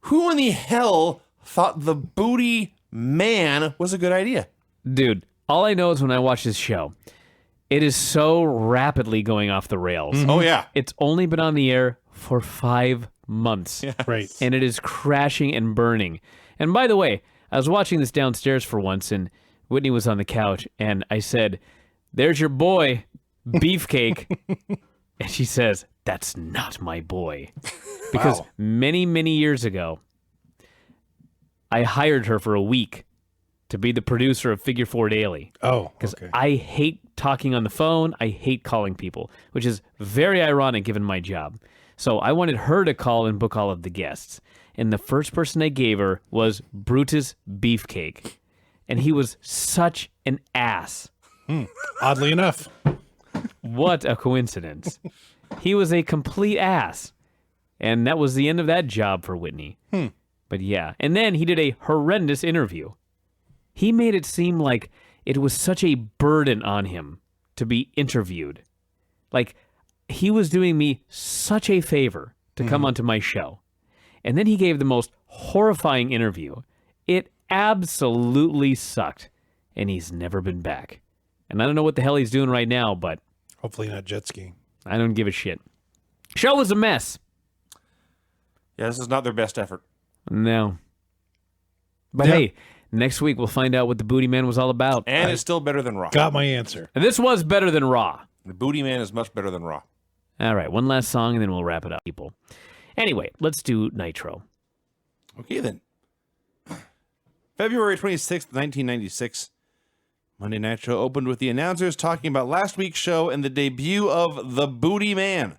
Who in the hell thought the Booty Man was a good idea? Dude, all I know is when I watch this show, it is so rapidly going off the rails. Oh, yeah. It's only been on the air for 5 months. Right. And it is crashing and burning. And by the way, I was watching this downstairs for once, and Whitney was on the couch, and I said, "There's your boy, Beefcake." And she says, "That's not my boy." Because Wow. many, many years ago, I hired her for a week to be the producer of Figure 4 Daily. Oh, Because okay. I hate talking on the phone. I hate calling people, which is very ironic given my job. So I wanted her to call and book all of the guests. And the first person I gave her was Brutus Beefcake. And he was such an ass. Oddly enough. What a coincidence. He was a complete ass. And that was the end of that job for Whitney. But yeah. And then he did a horrendous interview. He made it seem like it was such a burden on him to be interviewed. Like, he was doing me such a favor to come onto my show. And then he gave the most horrifying interview. It absolutely sucked. And he's never been back. And I don't know what the hell he's doing right now, but Hopefully not jet skiing. I don't give a shit. Show was a mess. Yeah, this is not their best effort. No. But Yeah. hey, next week we'll find out what the Booty Man was all about. And it's still better than Raw. Got my answer. And this was better than Raw. The Booty Man is much better than Raw. All right, one last song and then we'll wrap it up, people. Anyway, let's do Nitro. Okay, then. February 26th, 1996. Monday Nitro opened with the announcers talking about last week's show and the debut of the Booty Man.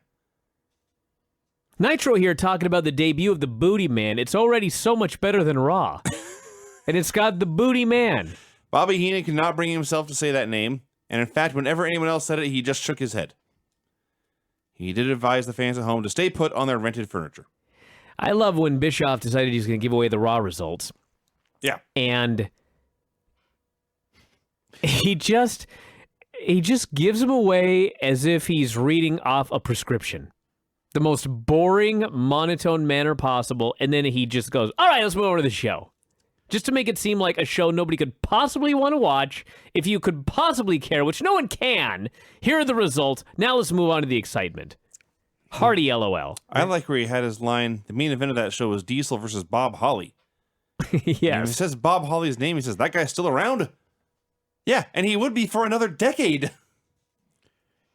Nitro here talking about the debut of the Booty Man. It's already so much better than Raw. And it's got the Booty Man. Bobby Heenan could not bring himself to say that name, and in fact, whenever anyone else said it, he just shook his head. He did advise the fans at home to stay put on their rented furniture. I love when Bischoff decided he's going to give away the Raw results. Yeah. And he just gives them away as if he's reading off a prescription. The most boring, monotone manner possible, and then he just goes, "All right, let's move over to the show." Just to make it seem like a show nobody could possibly want to watch, if you could possibly care, which no one can. Here are the results. Now let's move on to the excitement. Hearty LOL. I like where he had his line, the main event of that show was Diesel versus Bob Holly. And when he Yes. says Bob Holly's name, he says, that guy's still around? Yeah, and he would be for another decade.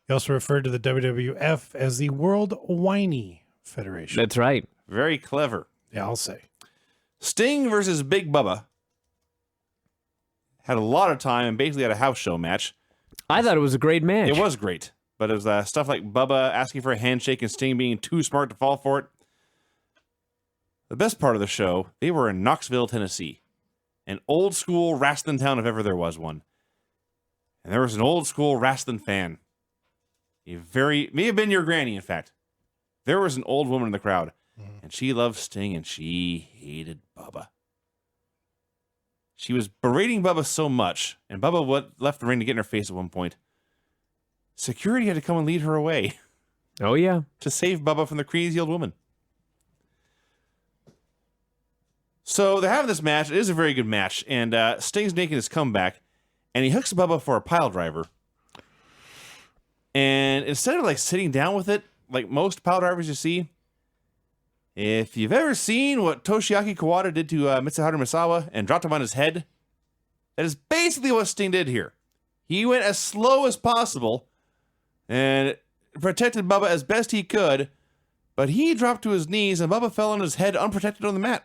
He also referred to the WWF as the World Whiny Federation. That's right. Very clever. Yeah, I'll say. Sting versus Big Bubba had a lot of time and basically had a house show match. I thought it was a great match. It was great, but it was stuff like Bubba asking for a handshake and Sting being too smart to fall for it. The best part of the show, they were in Knoxville, Tennessee, an old school wrestling town if ever there was one. And there was an old school wrestling fan. May have been your granny, in fact. There was an old woman in the crowd, and she loved Sting, and she hated Bubba. She was berating Bubba so much, and Bubba left the ring to get in her face at one point. Security had to come and lead her away Oh, yeah. to save Bubba from the crazy old woman. So they're having this match. It is a very good match, and Sting's making his comeback, and he hooks Bubba for a pile driver. And instead of sitting down with it, like most pile drivers you see, if you've ever seen what Toshiaki Kawada did to Mitsuharu Misawa and dropped him on his head, that is basically what Sting did here. He went as slow as possible and protected Bubba as best he could, but he dropped to his knees and Bubba fell on his head unprotected on the mat.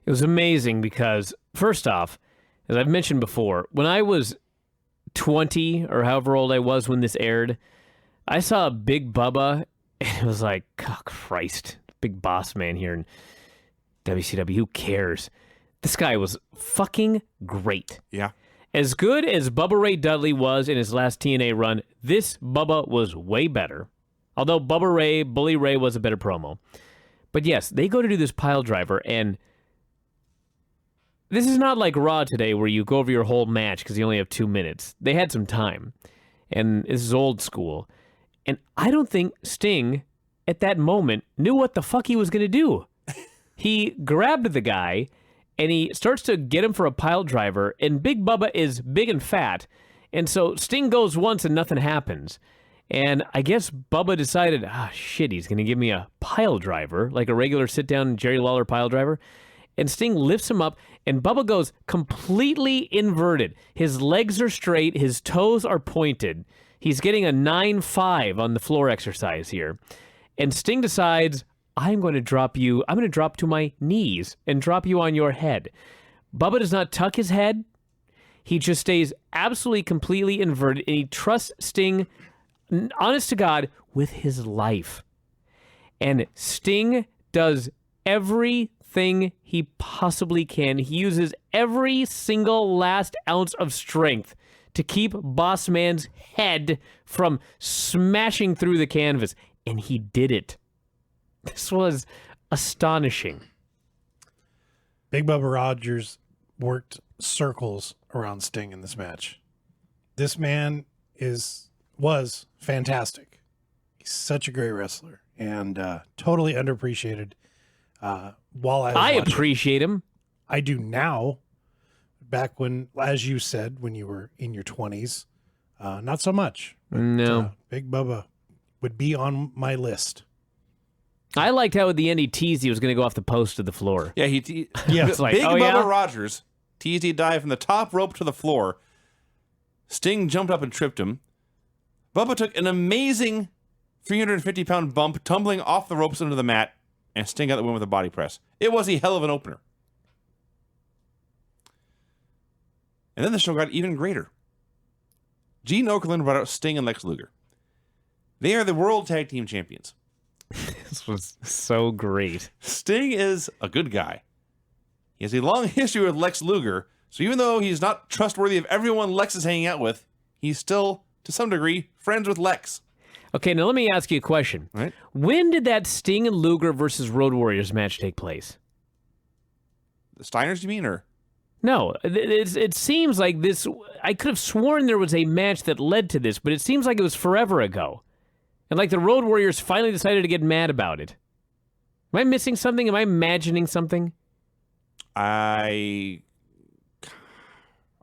It was amazing because, first off, as I've mentioned before, when I was 20 or however old I was when this aired, I saw a Big Bubba and it was like, oh, Christ, big boss man here in WCW. Who cares? This guy was fucking great. Yeah. As good as Bubba Ray Dudley was in his last TNA run, this Bubba was way better. Although Bully Ray was a better promo. But yes, they go to do this pile driver, and this is not like Raw today where you go over your whole match because you only have 2 minutes. They had some time, and this is old school. And I don't think Sting, at that moment, knew what the fuck he was going to do. He grabbed the guy, and he starts to get him for a pile driver, and Big Bubba is big and fat, and so Sting goes once and nothing happens. And I guess Bubba decided, shit, he's going to give me a pile driver, like a regular sit-down Jerry Lawler pile driver. And Sting lifts him up, and Bubba goes completely inverted. His legs are straight, his toes are pointed. He's getting a 9-5 on the floor exercise here. And Sting decides, I'm going to drop you. I'm going to drop to my knees and drop you on your head. Bubba does not tuck his head. He just stays absolutely, completely inverted, and he trusts Sting, honest to God, with his life. And Sting does everything he possibly can. He uses every single last ounce of strength to keep Boss Man's head from smashing through the canvas. And he did it. This was astonishing. Big Bubba Rogers worked circles around Sting in this match. This man was fantastic. He's such a great wrestler and totally underappreciated. While I appreciate him. I do now. Back when, as you said, when you were in your 20s, not so much. But, no. Big Bubba would be on my list. I liked how at the end he teased he was going to go off the post to the floor. Yeah, It's like, Big oh, Bubba yeah? Rogers teased he'd dive from the top rope to the floor. Sting jumped up and tripped him. Bubba took an amazing 350-pound bump, tumbling off the ropes into the mat, and Sting got the win with a body press. It was a hell of an opener. And then the show got even greater. Gene Okerlund brought out Sting and Lex Luger. They are the World Tag Team Champions. This was so great. Sting is a good guy. He has a long history with Lex Luger, so even though he's not trustworthy of everyone Lex is hanging out with, he's still, to some degree, friends with Lex. Okay, now let me ask you a question. Right. When did that Sting and Luger versus Road Warriors match take place? The Steiners, you mean, or? No, it seems like this. I could have sworn there was a match that led to this, but it seems like it was forever ago. And like the Road Warriors finally decided to get mad about it. Am I missing something? Am I imagining something? I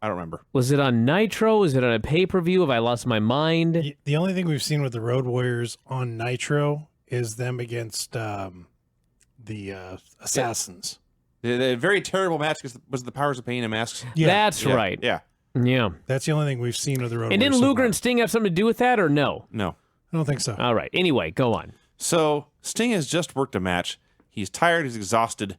don't remember. Was it on Nitro? Was it on a pay-per-view? Have I lost my mind? The only thing we've seen with the Road Warriors on Nitro is them against the Assassins. The very terrible match was the Powers of Pain and Masks. Yeah. That's right. Yeah. Yeah. That's the only thing we've seen of the Road And Warriors. didn't so Luger far. and Sting have something to do with that, or no? No. I don't think so. All right. Anyway, go on. So Sting has just worked a match. He's tired. He's exhausted.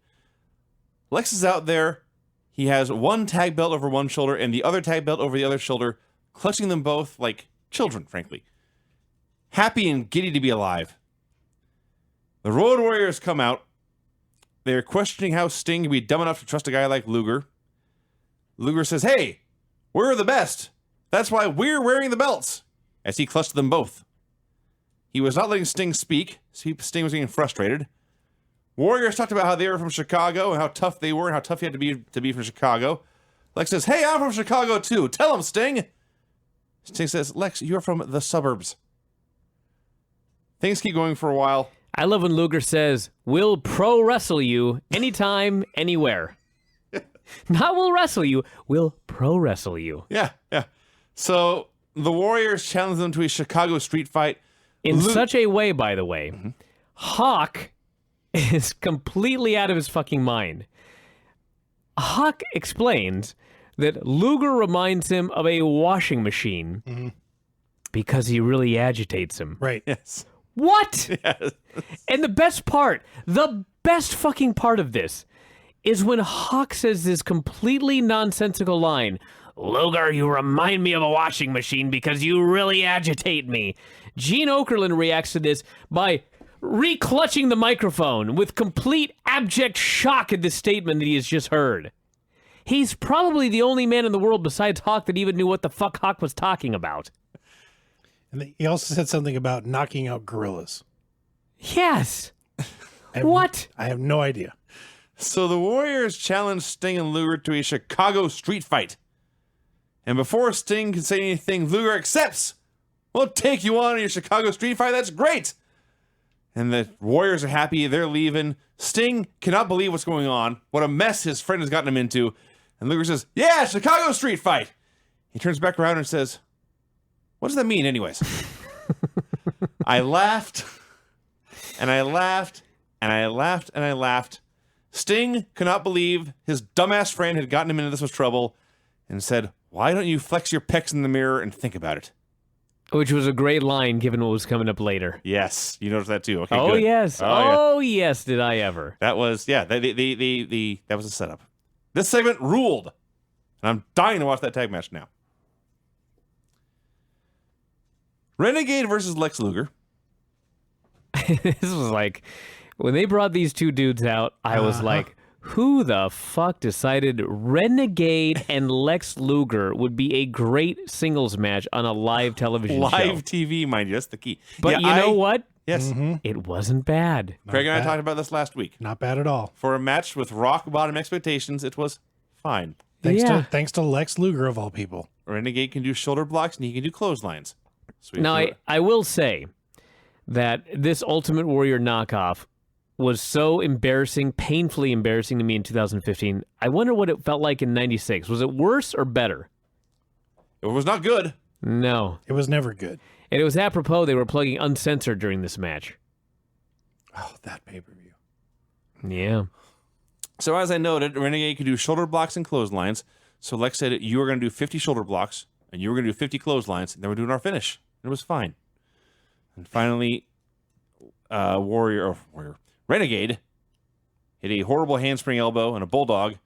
Lex is out there. He has one tag belt over one shoulder and the other tag belt over the other shoulder, clutching them both like children, frankly. Happy and giddy to be alive. The Road Warriors come out. They're questioning how Sting can be dumb enough to trust a guy like Luger. Luger says, "Hey, we're the best. That's why we're wearing the belts," as he clutched them both. He was not letting Sting speak. Sting was getting frustrated. Warriors talked about how they were from Chicago and how tough they were and how tough you had to be from Chicago. Lex says, "Hey, I'm from Chicago too. Tell him, Sting." Sting says, "Lex, you're from the suburbs." Things keep going for a while. I love when Luger says, "We'll pro wrestle you anytime, anywhere." Not "we'll wrestle you, we'll pro wrestle you." Yeah. So the Warriors challenge them to a Chicago street fight. In such a way, by the way, Hawk is completely out of his fucking mind. Hawk explains that Luger reminds him of a washing machine because he really agitates him. Right. Yes. What? Yes. And the best fucking part of this is when Hawk says this completely nonsensical line, "Luger, you remind me of a washing machine because you really agitate me." Gene Okerlund reacts to this by reclutching the microphone with complete abject shock at this statement that he has just heard. He's probably the only man in the world besides Hawk that even knew what the fuck Hawk was talking about. And he also said something about knocking out gorillas. Yes. I have no idea. So the Warriors challenge Sting and Luger to a Chicago street fight. And before Sting can say anything, Luger accepts. "We'll take you on in your Chicago street fight. That's great." And the Warriors are happy. They're leaving. Sting cannot believe what's going on. What a mess his friend has gotten him into. And Luger says, "Yeah, Chicago street fight." He turns back around and says, "What does that mean anyways?" I laughed. And I laughed. And I laughed. And I laughed. Sting could not believe his dumbass friend had gotten him into this much trouble and said, "Why don't you flex your pecs in the mirror and think about it?" Which was a great line given what was coming up later. Yes, you noticed that too. Okay, Oh, good. yes. Oh, Yes, did I ever. That was, that was a setup. This segment ruled. And I'm dying to watch that tag match now. Renegade versus Lex Luger. This was like, when they brought these two dudes out, I was like, who the fuck decided Renegade and Lex Luger would be a great singles match on a live television show? Live TV, mind you, that's the key. But Yeah, you know what? Yes. It wasn't bad. Craig and I bad. talked about this last week. Not bad at all. For a match with rock bottom expectations, it was fine. Thanks to Lex Luger of all people. Renegade can do shoulder blocks and he can do clotheslines. Sweet. Now, I will say that this Ultimate Warrior knockoff was so embarrassing, painfully embarrassing to me in 2015. I wonder what it felt like in 96. Was it worse or better? It was not good. No. It was never good. And it was apropos they were plugging uncensored during this match. Oh, that pay-per-view. Yeah. So as I noted, Renegade could do shoulder blocks and clotheslines. So Lex said, you were going to do 50 shoulder blocks, and you were going to do 50 clotheslines, and then we're doing our finish. And it was fine. And finally, Renegade hit a horrible handspring elbow and a bulldog.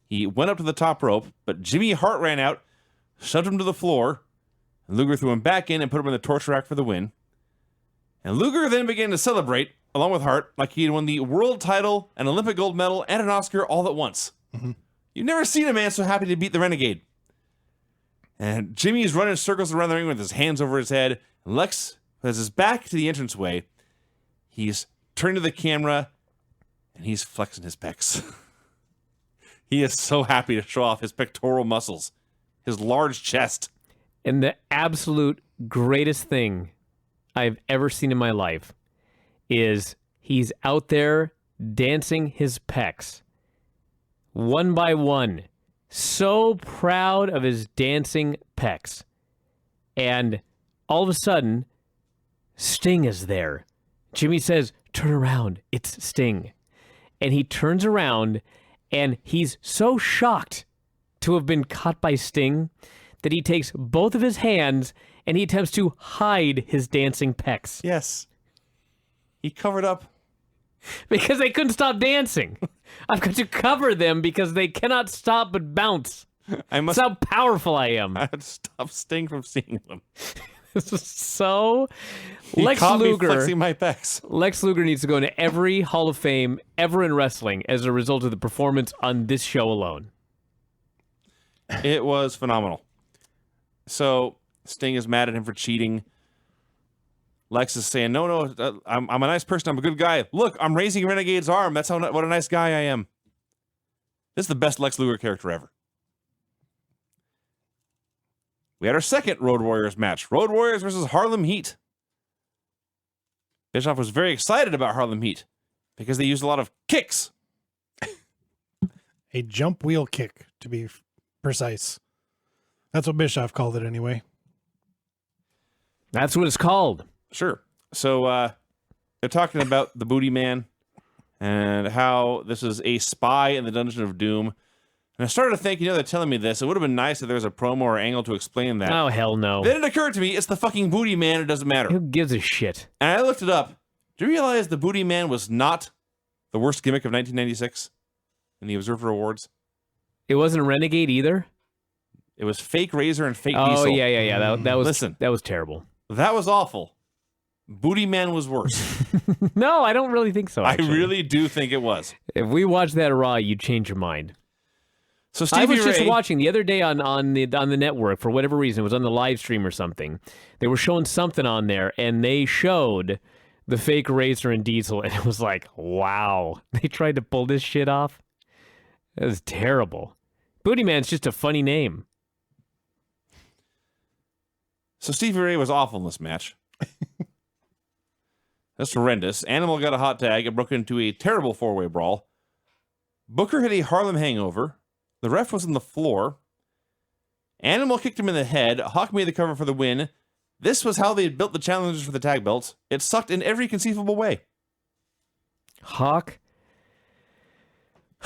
He went up to the top rope, but Jimmy Hart ran out, shoved him to the floor, and Luger threw him back in and put him in the torture rack for the win. And Luger then began to celebrate, along with Hart, like he had won the world title, an Olympic gold medal, and an Oscar all at once. Mm-hmm. You've never seen a man so happy to beat the Renegade. And Jimmy's running circles around the ring with his hands over his head. And Lex has his back to the entranceway. He's turned to the camera, and he's flexing his pecs. He is so happy to show off his pectoral muscles, his large chest. And the absolute greatest thing I've ever seen in my life is he's out there dancing his pecs one by one. So proud of his dancing pecs. And all of a sudden, Sting is there. Jimmy says, turn around, it's Sting. And he turns around, and he's so shocked to have been caught by Sting that he takes both of his hands and he attempts to hide his dancing pecs. Yes. He covered up. Because they couldn't stop dancing. I've got to cover them because they cannot stop but bounce. That's how powerful I am. I had to stop Sting from seeing them. This is so... He Lex caught me Luger, flexing my pecs. Lex Luger needs to go into every Hall of Fame ever in wrestling as a result of the performance on this show alone. It was phenomenal. So Sting is mad at him for cheating. Lex is saying, no, I'm a nice person. I'm a good guy. Look, I'm raising Renegade's arm. That's what a nice guy I am. This is the best Lex Luger character ever. We had our second Road Warriors match. Road Warriors versus Harlem Heat. Bischoff was very excited about Harlem Heat because they used a lot of kicks. A jump wheel kick, to be precise. That's what Bischoff called it anyway. That's what it's called. Sure. So they're talking about the Booty Man and how this is a spy in the Dungeon of Doom. And I started to think, they're telling me this. It would have been nice if there was a promo or angle to explain that. Oh, hell no. Then it occurred to me, it's the fucking Booty Man. It doesn't matter. Who gives a shit? And I looked it up. Do you realize the Booty Man was not the worst gimmick of 1996 in the Observer Awards? It wasn't Renegade either? It was Fake Razor and Fake Oh, Diesel. yeah. That was Listen. That was terrible. That was awful. Booty Man was worse. No, I don't really think so, actually. I really do think it was. If we watched that Raw, you'd change your mind. So Stevie I was just Ray, watching the other day on the network for whatever reason. It was on the live stream or something. They were showing something on there, and they showed the Fake Razor and Diesel, and it was like, wow. They tried to pull this shit off? It was terrible. Booty Man's just a funny name. So Stevie Ray was awful in this match. That's horrendous. Animal got a hot tag and broke into a terrible four-way brawl. Booker hit a Harlem hangover. The ref was on the floor. Animal kicked him in the head. Hawk made the cover for the win. This was how they had built the challengers for the tag belts. It sucked in every conceivable way. Hawk?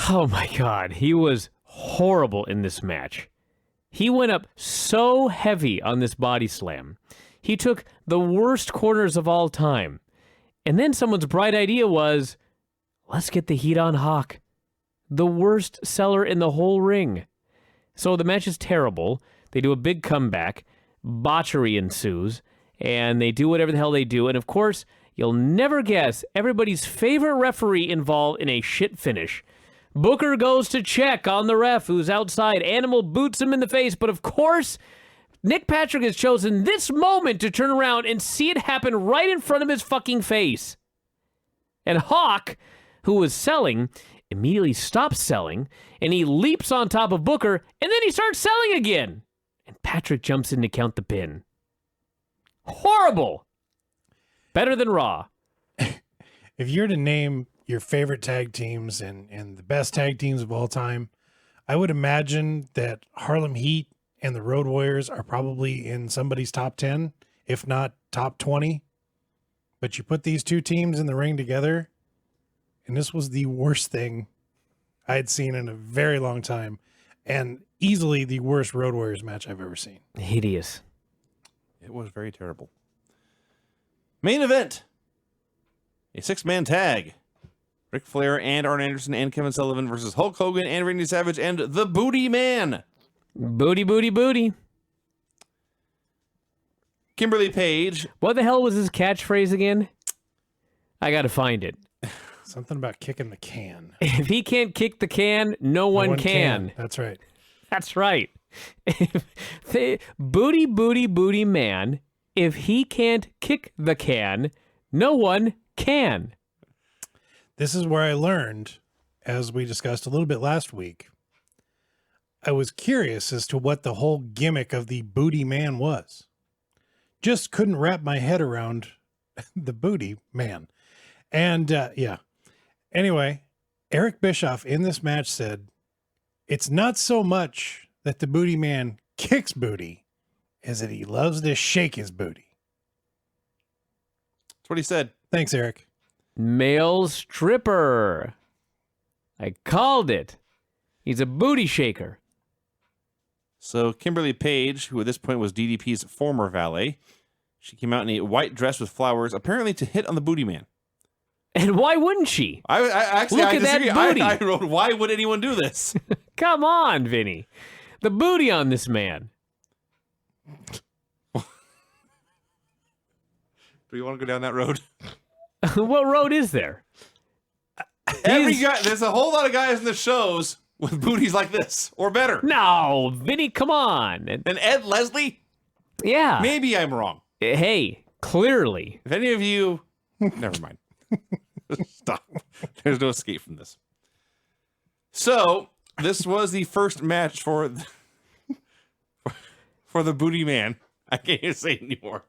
Oh my God. He was horrible in this match. He went up so heavy on this body slam. He took the worst corners of all time. And then someone's bright idea was, let's get the heat on Hawk, the worst seller in the whole ring. So the match is terrible. They do a big comeback. Botchery ensues. And they do whatever the hell they do. And of course, you'll never guess everybody's favorite referee involved in a shit finish. Booker goes to check on the ref who's outside. Animal boots him in the face. But of course, Nick Patrick has chosen this moment to turn around and see it happen right in front of his fucking face. And Hawk, who was selling, immediately stops selling, and he leaps on top of Booker, and then he starts selling again. And Patrick jumps in to count the pin. Horrible. Better than Raw. If you're to name your favorite tag teams and the best tag teams of all time, I would imagine that Harlem Heat and the Road Warriors are probably in somebody's top 10, if not top 20. But you put these two teams in the ring together, and this was the worst thing I had seen in a very long time, and easily the worst Road Warriors match I've ever seen. Hideous. It was very terrible. Main event. A 6-man tag. Ric Flair and Arn Anderson and Kevin Sullivan versus Hulk Hogan and Randy Savage and the Booty Man. Booty, booty, booty. Kimberly Page. What the hell was his catchphrase again? I gotta find it. Something about kicking the can. If he can't kick the can, no one can. That's right. That's right. Booty, booty, booty man. If he can't kick the can, no one can. This is where I learned, as we discussed a little bit last week, I was curious as to what the whole gimmick of the Booty Man was. Just couldn't wrap my head around the Booty Man. And yeah. Anyway, Eric Bischoff in this match said, it's not so much that the Booty Man kicks booty as that he loves to shake his booty. That's what he said. Thanks, Eric. Male stripper. I called it. He's a booty shaker. So Kimberly Page, who at this point was DDP's former valet, she came out in a white dress with flowers, apparently to hit on the Booty Man. And why wouldn't she? I actually, Look I at that disagree. booty. I wrote, why would anyone do this? Come on, Vinny. The booty on this man. Do you want to go down that road? What road is there? Every guy, there's a whole lot of guys in the shows with booties like this or better. No, Vinny, come on. And Ed Leslie? Yeah. Maybe I'm wrong. Hey, clearly. If any of you, never mind. Stop. There's no escape from this. So this was the first match for the Booty Man. I can't even say it anymore.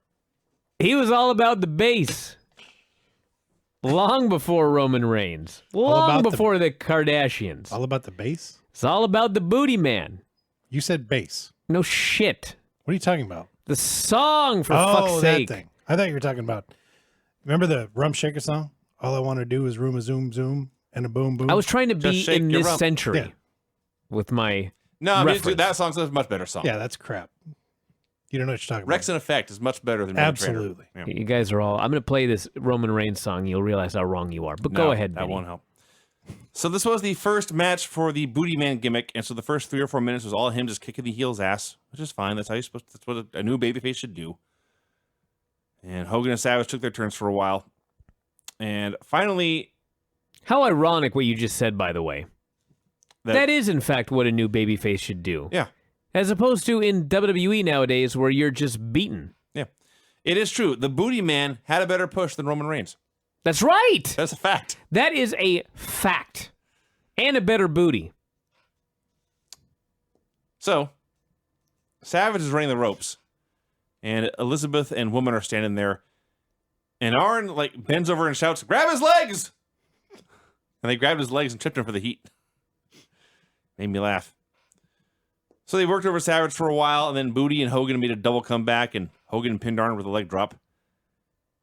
He was all about the bass. Long before Roman Reigns. Long before the Kardashians. All about the bass? It's all about the Booty Man. You said bass. No shit. What are you talking about? The song, for fuck's sake. That thing. I thought you were talking about, remember the Rump Shaker song? All I want to do is room a zoom zoom and a boom boom. I was trying to Just be shake in your this rump. century Yeah. with my No, I mean, reference. that song's a much better song. Yeah, that's crap. You don't know what you're talking Rex about. in Effect is much better than Roman Absolutely. Trainer. Yeah. You guys are all... I'm going to play this Roman Reigns song. You'll realize how wrong you are. But go No, ahead, That Vinny. won't help. So this was the first match for the Booty Man gimmick, and so the first 3 or 4 minutes was all him just kicking the heel's ass, which is fine. That's how you're supposed. That's what a new babyface should do. And Hogan and Savage took their turns for a while, and finally, How ironic what you just said, by the way. That is, in fact, what a new babyface should do. yeah, As opposed to in WWE nowadays where you're just beaten. yeah, it is true. The Booty Man had a better push than Roman Reigns. That's right. That's a fact. That is a fact. And a better booty. So, Savage is running the ropes, and Elizabeth and Woman are standing there, and Arn bends over and shouts, "Grab his legs!" And they grabbed his legs and tripped him for the heat. Made me laugh. So they worked over Savage for a while, and then Booty and Hogan made a double comeback, and Hogan pinned Arn with a leg drop.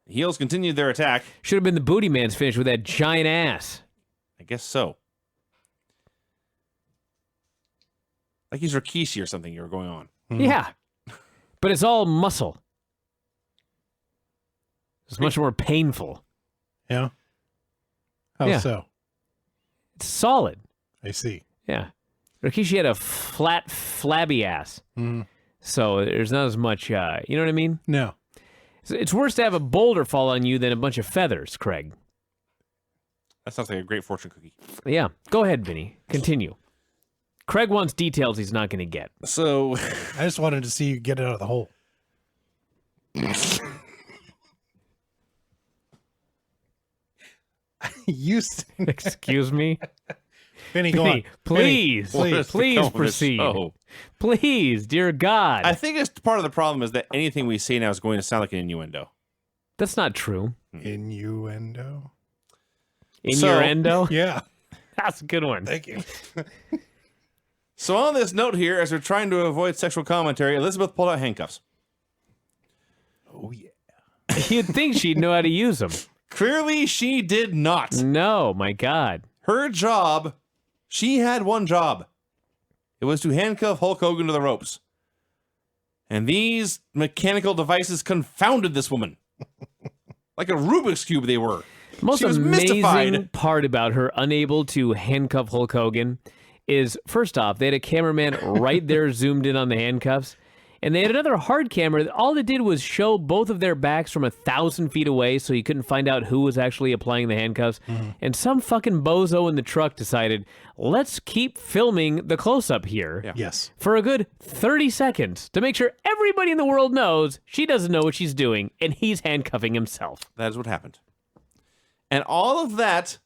The heels continued their attack. Should have been the booty man's finish with that giant ass. I guess so. Like he's Rikishi or something you were going on. Yeah. But it's all muscle. It's much more painful. Yeah. How Yeah. so? It's solid. I see. Yeah. Rikishi had a flat, flabby ass. Mm. So there's not as much, you know what I mean? No. It's worse to have a boulder fall on you than a bunch of feathers, Craig. That sounds like a great fortune cookie. Yeah. Go ahead, Vinny. Continue. Craig wants details he's not going to get. So, I just wanted to see you get it out of the hole. You Excuse me? Vinny, go Vinny, on. please, What is the please tone of this proceed. show? Please, dear God. I think it's part of the problem is that anything we say now is going to sound like an innuendo. That's not true. Innuendo. Innuendo? Yeah. That's a good one. Thank you. So on this note here, as we're trying to avoid sexual commentary, Elizabeth pulled out handcuffs. Oh, yeah. You'd think she'd know how to use them. Clearly, she did not. No, my God. Her job, she had one job. It was to handcuff Hulk Hogan to the ropes. And these mechanical devices confounded this woman. Like a Rubik's Cube they were. The most She was amazing mystified. part about her unable to handcuff Hulk Hogan is, first off, they had a cameraman right there zoomed in on the handcuffs. And they had another hard camera. All it did was show both of their backs from 1,000 feet away so you couldn't find out who was actually applying the handcuffs. And some fucking bozo in the truck decided, let's keep filming the close-up here Yeah. Yes. for a good 30 seconds to make sure everybody in the world knows she doesn't know what she's doing and he's handcuffing himself. That is what happened. And all of that,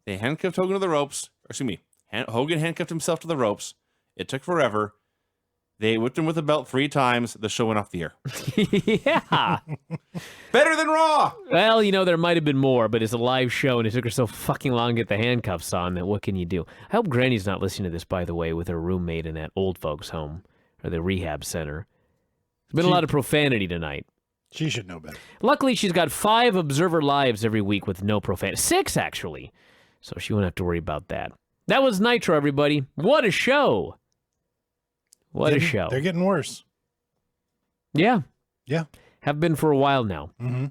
they handcuffed Hogan to the ropes. Excuse me. Hogan handcuffed himself to the ropes. It took forever. They whipped him with a belt 3 times. The show went off the air. Yeah. Better than Raw! Well, you know, there might have been more, but it's a live show and it took her so fucking long to get the handcuffs on that what can you do? I hope Granny's not listening to this, by the way, with her roommate in that old folks' home or the rehab center. There's been a lot of profanity tonight. She should know better. Luckily, she's got 5 Observer Lives every week with no profanity. 6, actually. So she won't have to worry about that. That was Nitro, everybody. What a show. What a show. They're getting worse. Yeah. Yeah. Have been for a while now. Mm-hmm.